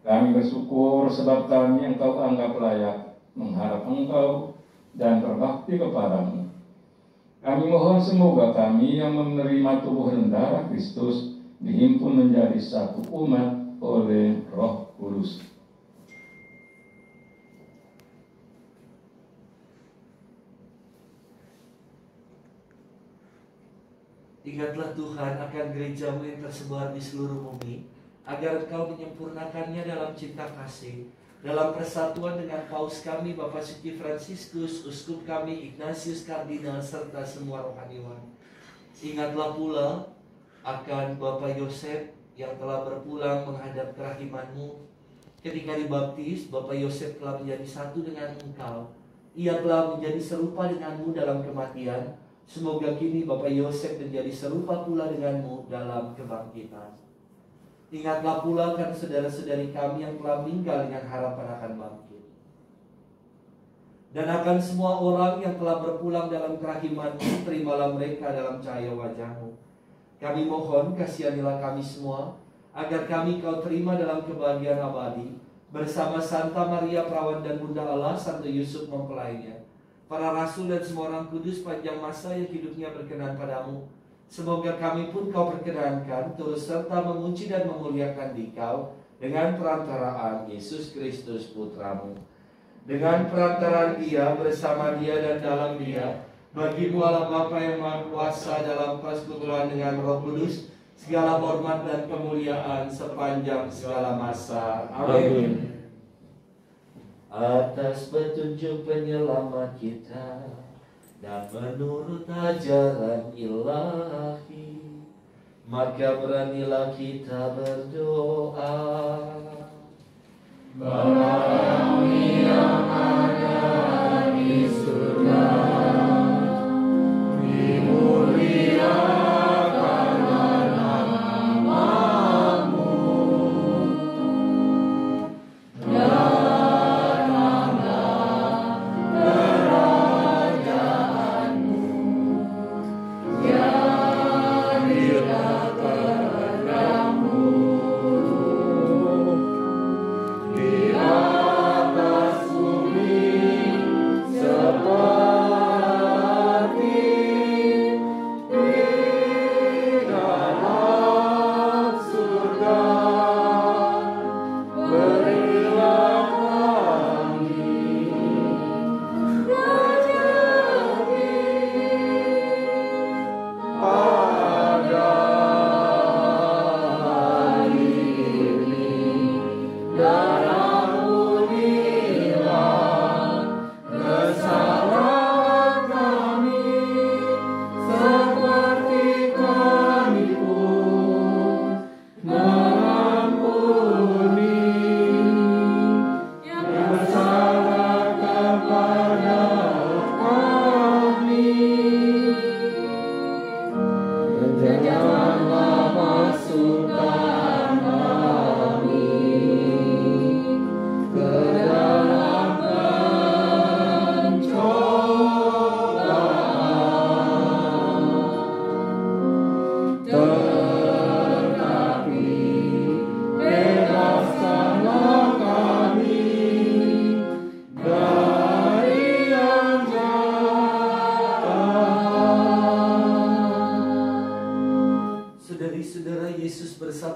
Kami bersyukur sebab kami Engkau anggap layak mengharap Engkau dan berbakti kepadamu. Kami mohon semoga kami yang menerima tubuh dan darah Kristus dihimpun menjadi satu umat oleh Roh Kudus. Ingatlah Tuhan akan gereja-Mu yang tersebar di seluruh bumi, agar Engkau menyempurnakannya dalam cinta kasih, dalam persatuan dengan Paus kami Bapak Suci Fransiskus, Uskup kami Ignatius Kardinal, serta semua rohaniwan. Ingatlah pula akan Bapak Yosef yang telah berpulang menghadap kerahiman-Mu. Ketika dibaptis, Bapak Yosef telah menjadi satu dengan Engkau. Ia telah menjadi serupa dengan-Mu dalam kematian. Semoga kini Bapak Yosef menjadi serupa pula dengan-Mu dalam kebangkitan. Ingatlah pula kan saudara-saudari kami yang telah meninggal dengan harapan akan bangkit. Dan akan semua orang yang telah berpulang dalam kerahiman-Mu, terimalah mereka dalam cahaya wajah-Mu. Kami mohon kasihanilah kami semua, agar kami Kau terima dalam kebahagiaan abadi, bersama Santa Maria Perawan dan Bunda Allah, Santo Yusuf mempelainya, para rasul dan semua orang kudus panjang masa yang hidupnya berkenan padamu. Semoga kami pun Kau perkenankan turut serta memuji dan memuliakan Dikau dengan perantaraan Yesus Kristus Putra-Mu. Dengan perantaraan Dia, bersama Dia dan dalam Dia, bagi-Mu Allah Bapa yang Maha Kuasa dalam persekutuan dengan Roh Kudus, segala hormat dan kemuliaan sepanjang segala masa. Amin. Atas petunjuk penyelamat kita dan menurut ajaran ilahi, maka beranilah kita berdoa. Bapa kami yang ada di surga, dimuliakan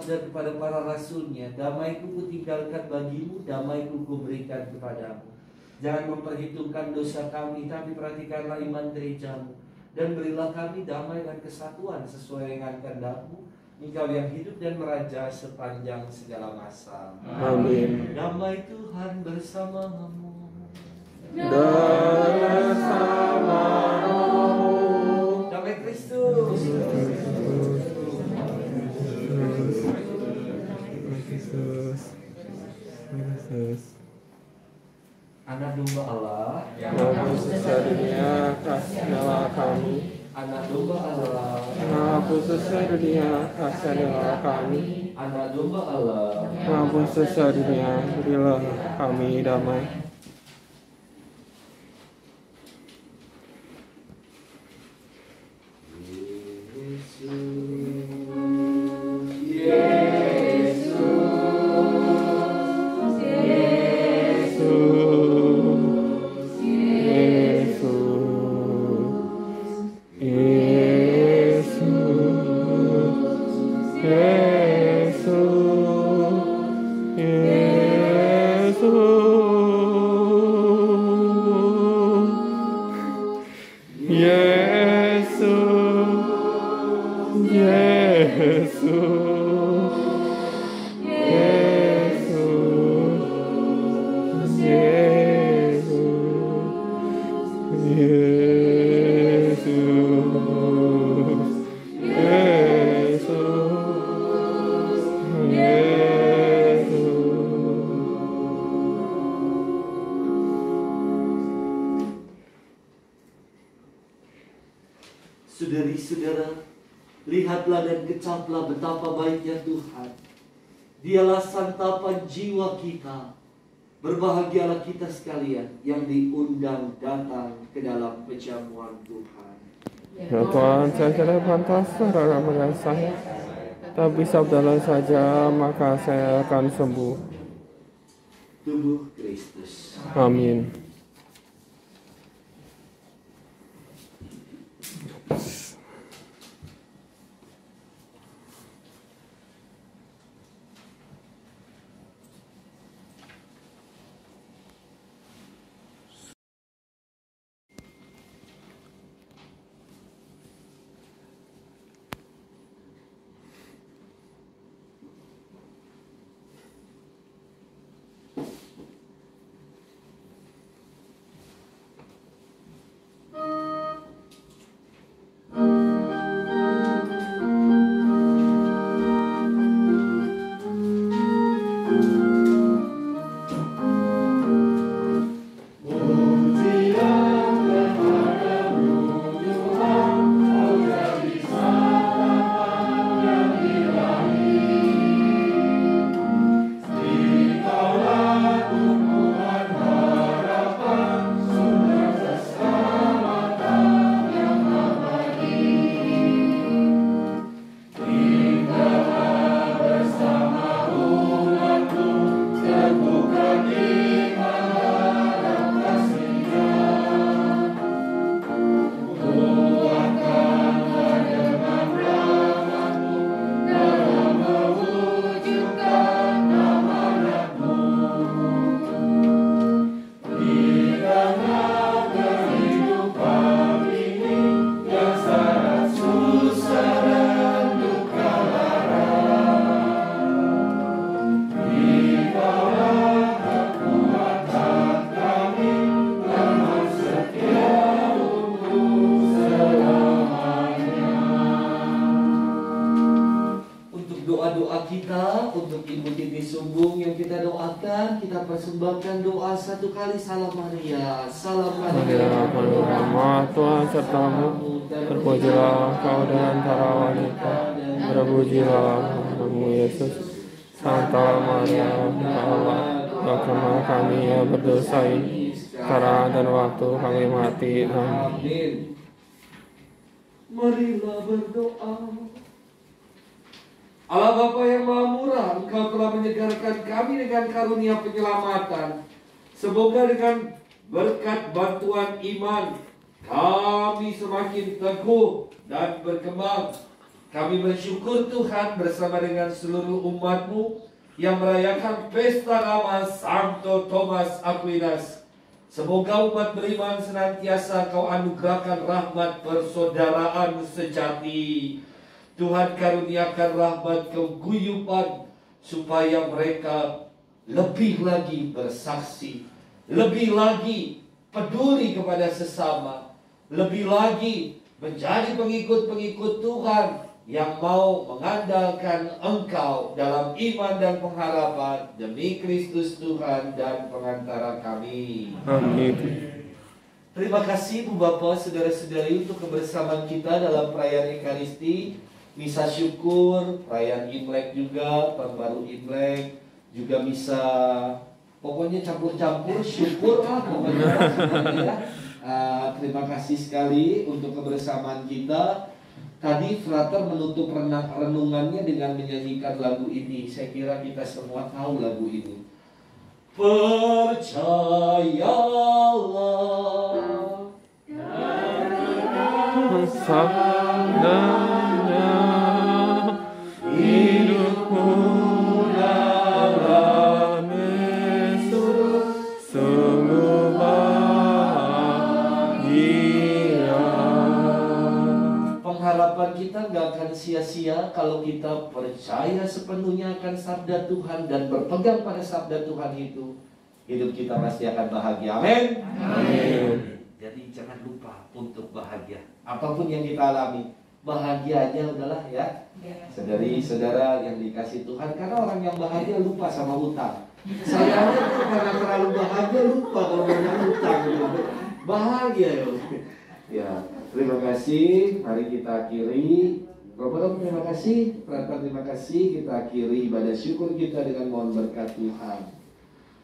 bersabda kepada para rasulnya, damai-Ku kutinggalkan bagimu, damai-Ku kuberikan kepadamu. Jangan memperhitungkan dosa kami, tapi perhatikanlah iman gerejamu. Dan berilah kami damai dan kesatuan sesuai dengan kehendak-Mu. Engkau yang hidup dan meraja sepanjang segala masa. Amin. Damai Tuhan bersamamu. Dan bersama rohmu. Damai Kristus. Anak domba Allah Yang khusus dunia, kasihanilah kami. Anak domba Allah, Yang khusus dunia, kasihanilah kami. anak domba Allah. Yang khusus dunia, berilah kami damai. Saudari-saudara, lihatlah dan kecaplah betapa baiknya Tuhan. Dialah santapan jiwa kita. Berbahagialah kita sekalian yang diundang datang ke dalam perjamuan Tuhan. Ya Tuhan, saya tidak pantas saudara melihat saya, tapi sabdalah saja maka saya akan sembuh. Tubuh Kristus. Amin. doa-doa kita untuk Ibu Titi Sumbung yang kita doakan, kita persembahkan doa satu kali salam Maria. Salam Maria, penuh rahmat Tuhan sertamu, terpujilah kau di antara wanita, terpujilah namamu Yesus. Santa Maria, Allah, doakanlah kami yang berdosa ini, sekarang dan waktu kami mati. Amin. Marilah berdoa. Allah Bapa yang Maha Murah, Engkau telah menyegarkan kami dengan karunia penyelamatan. Semoga dengan berkat bantuan iman, kami semakin teguh dan berkembang. Kami bersyukur Tuhan bersama dengan seluruh umat-Mu yang merayakan pesta nama Santo Thomas Aquinas. Semoga umat beriman senantiasa Kau anugerahkan rahmat persaudaraan sejati. Tuhan karuniakan rahmat keguyupan supaya mereka lebih lagi bersaksi, lebih lagi peduli kepada sesama, lebih lagi menjadi pengikut-pengikut Tuhan yang mau mengandalkan Engkau dalam iman dan pengharapan demi Kristus Tuhan dan pengantara kami. Amin. Terima kasih Bu Bapak, saudara-saudari untuk kebersamaan kita dalam perayaan Ekaristi, misa syukur, perayaan Imlek juga, tahun baru Imlek, juga misa, pokoknya campur-campur syukur lah pokoknya semuanya. Terima kasih sekali untuk kebersamaan kita. Tadi Frater menutup renungannya dengan menyanyikan lagu ini. Saya kira kita semua tahu lagu ini. Percayalah Sabdanya hidupku dalam Yesus sungguh bahagia. Pengharapan kita gak akan sia-sia kalau kita percaya sepenuhnya akan sabda Tuhan dan berpegang pada sabda Tuhan itu. Hidup kita pasti akan bahagia. Amin. Amin. Jadi jangan lupa untuk bahagia. Apapun yang kita alami, bahagia aja udahlah ya. Saudari-saudara yang dikasih Tuhan, karena orang yang bahagia lupa sama utang. Saya aja tuh karena terlalu bahagia lupa kalau punya utang gitu. Bahagia ya. Ya, terima kasih. Mari kita akhiri. Bapak terima kasih. Frater terima kasih. Kita akhiri ibadah syukur kita dengan mohon berkat Tuhan.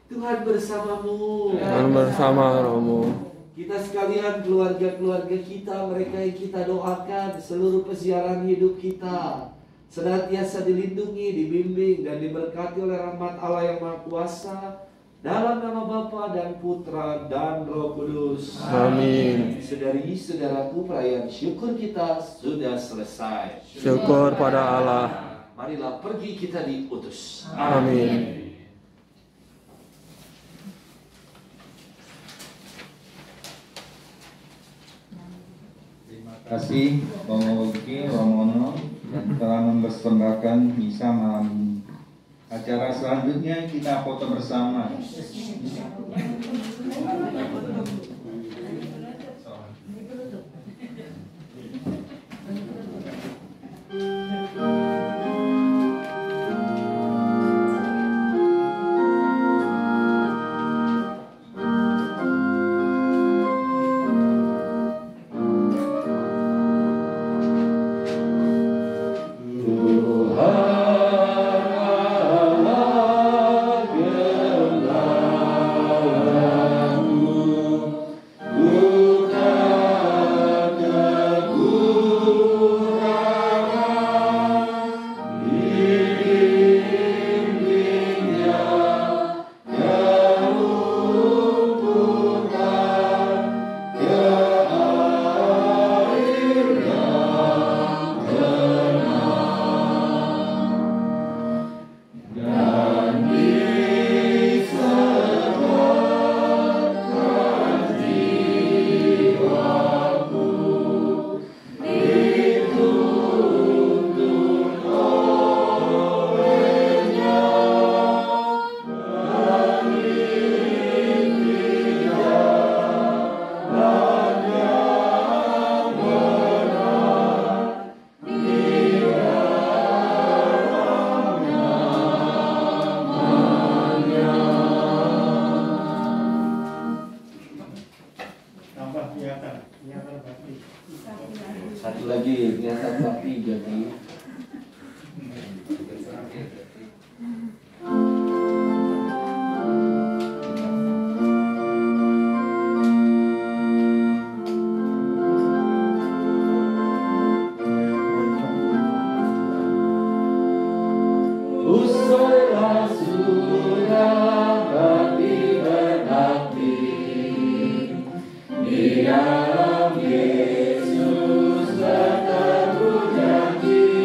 Tuhan bersamamu. Tuhan bersama rohmu. Kita sekalian, keluarga-keluarga kita, mereka yang kita doakan, seluruh pesiaran hidup kita senantiasa dilindungi, dibimbing, dan diberkati oleh rahmat Allah yang Maha Kuasa. Dalam nama Bapa dan Putra dan Roh Kudus. Amin. Saudari-saudaraku, perayaan syukur kita sudah selesai. Syukur pada Allah. Marilah pergi kita diutus. Amin. Terima kasih Romo Luki, Romono yang telah mempersembahkan misa malam ini. Acara selanjutnya kita foto bersama. Satu lagi, kelihatan bakti jadi. Usullah sudah bakti berbakti di dalam Yesus bertemu janji.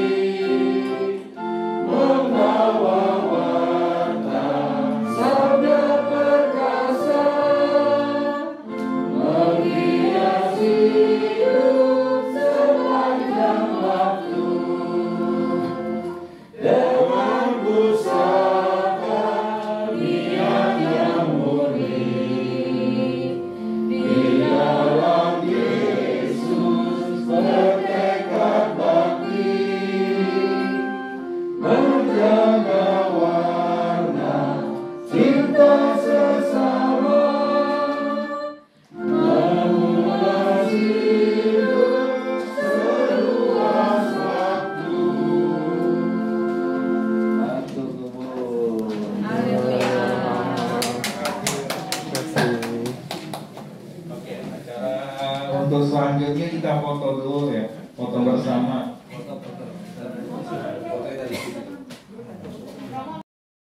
Untuk selanjutnya kita foto dulu ya, foto bersama.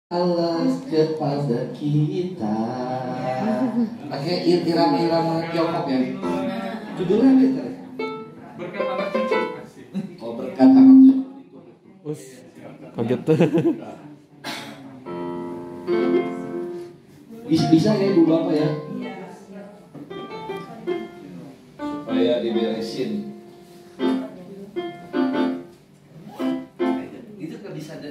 Allah kepada kita. Oke, irama-irama Tiongkok ya. Judulnya gitu. Berkat anak cucu. Oh, berkat anak cucu. Us, kaget. Bisa ya ibu bapak ya. Supaya diberesin. Itu kan bisa ada.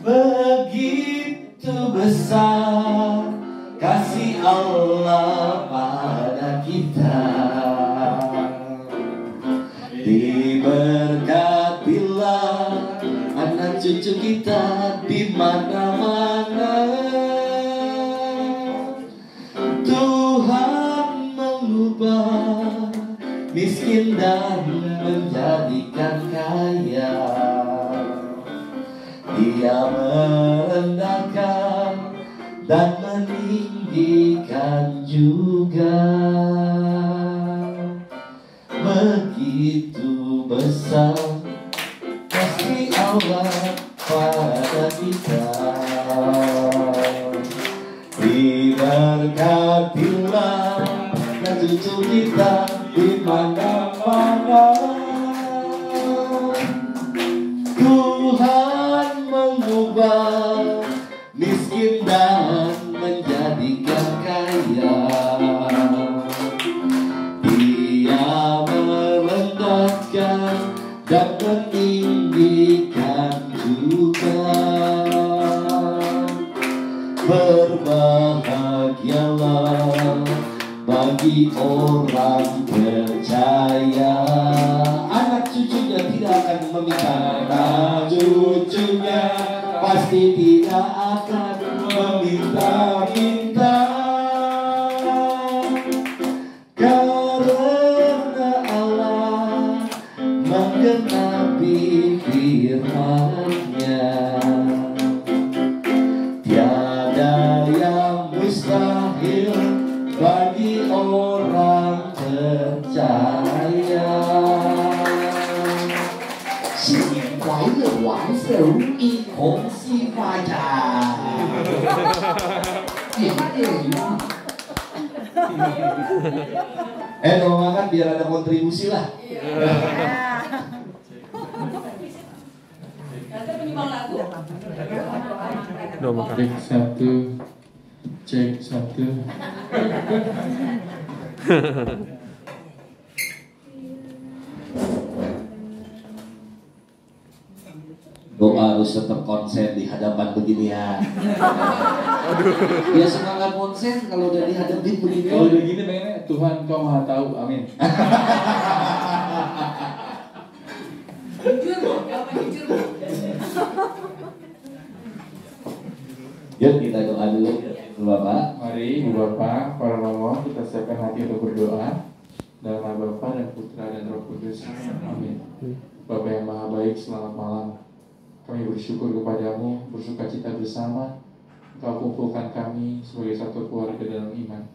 Begitu besar kasih Allah pada kita, diberkatilah anak cucu kita di mana-mana. Tuhan mengubah miskin dan menjadikan kaya. Dia merendahkan dan meninggikan juga. Begitu besar kasih Allah pada kita, diberkatilah dan cucu kita di mana-mana. Tuhan mengubah miskin dan menjadikan kaya. Dia merendahkan dan meninggikan juga. Berbahagialah bagi orang percaya. Anak cucunya tidak akan meminta, anak cucunya pasti tidak akan meminta-minta. Karena Allah menggenapi firman-Nya, tiada yang mustahil bagi orang percaya. 新年快乐，万事如意，恭喜发财。Tolong makan biar ada kontribusi lah. Udah makan. Cek satu, cek satu. Doa harus tetap konsen di hadapan beginian. Ya semangat konsen kalau udah dihadapin begini. Kalau udah gini pengennya Tuhan Kau Maha Tahu, amin. Yuk kita doa dulu, Bapak. Mari Ibu Bapak, para romo, kita siapkan hati untuk berdoa. Dalam nama Bapa dan Putra dan Roh Kudus, amin. Bapa yang Maha Baik, selamat malam. Kami bersyukur kepadamu, bersuka cita bersama. Engkau kumpulkan kami sebagai satu keluarga dalam iman,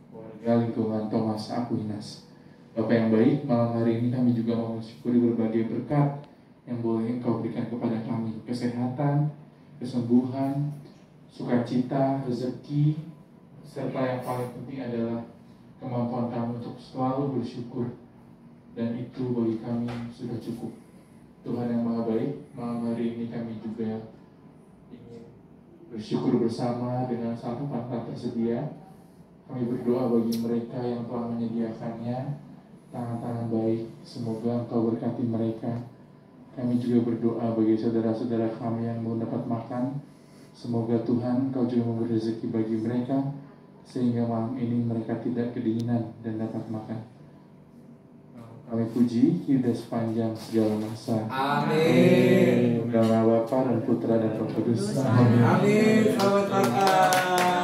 keluarga lingkungan Thomas Aquinas. Bapa yang baik, malam hari ini kami juga mau mensyukuri berbagai berkat yang boleh Engkau berikan kepada kami. Kesehatan, kesembuhan, sukacita, rezeki, serta yang paling penting adalah kemampuan kami untuk selalu bersyukur. Dan itu bagi kami sudah cukup. Tuhan yang Maha Baik, malam hari ini kami juga ingin bersyukur bersama dengan santapan tak tersedia. Kami berdoa bagi mereka yang telah menyediakannya, tangan-tangan baik, semoga Engkau berkati mereka. Kami juga berdoa bagi saudara-saudara kami yang belum dapat makan, semoga Tuhan Engkau juga memberi rezeki bagi mereka, sehingga malam ini mereka tidak kedinginan dan dapat makan. Kami puji Kau sepanjang segala masa. Amin. Dalam nama Bapa dan Putra dan Roh Kudus. Amin. Selamat makan.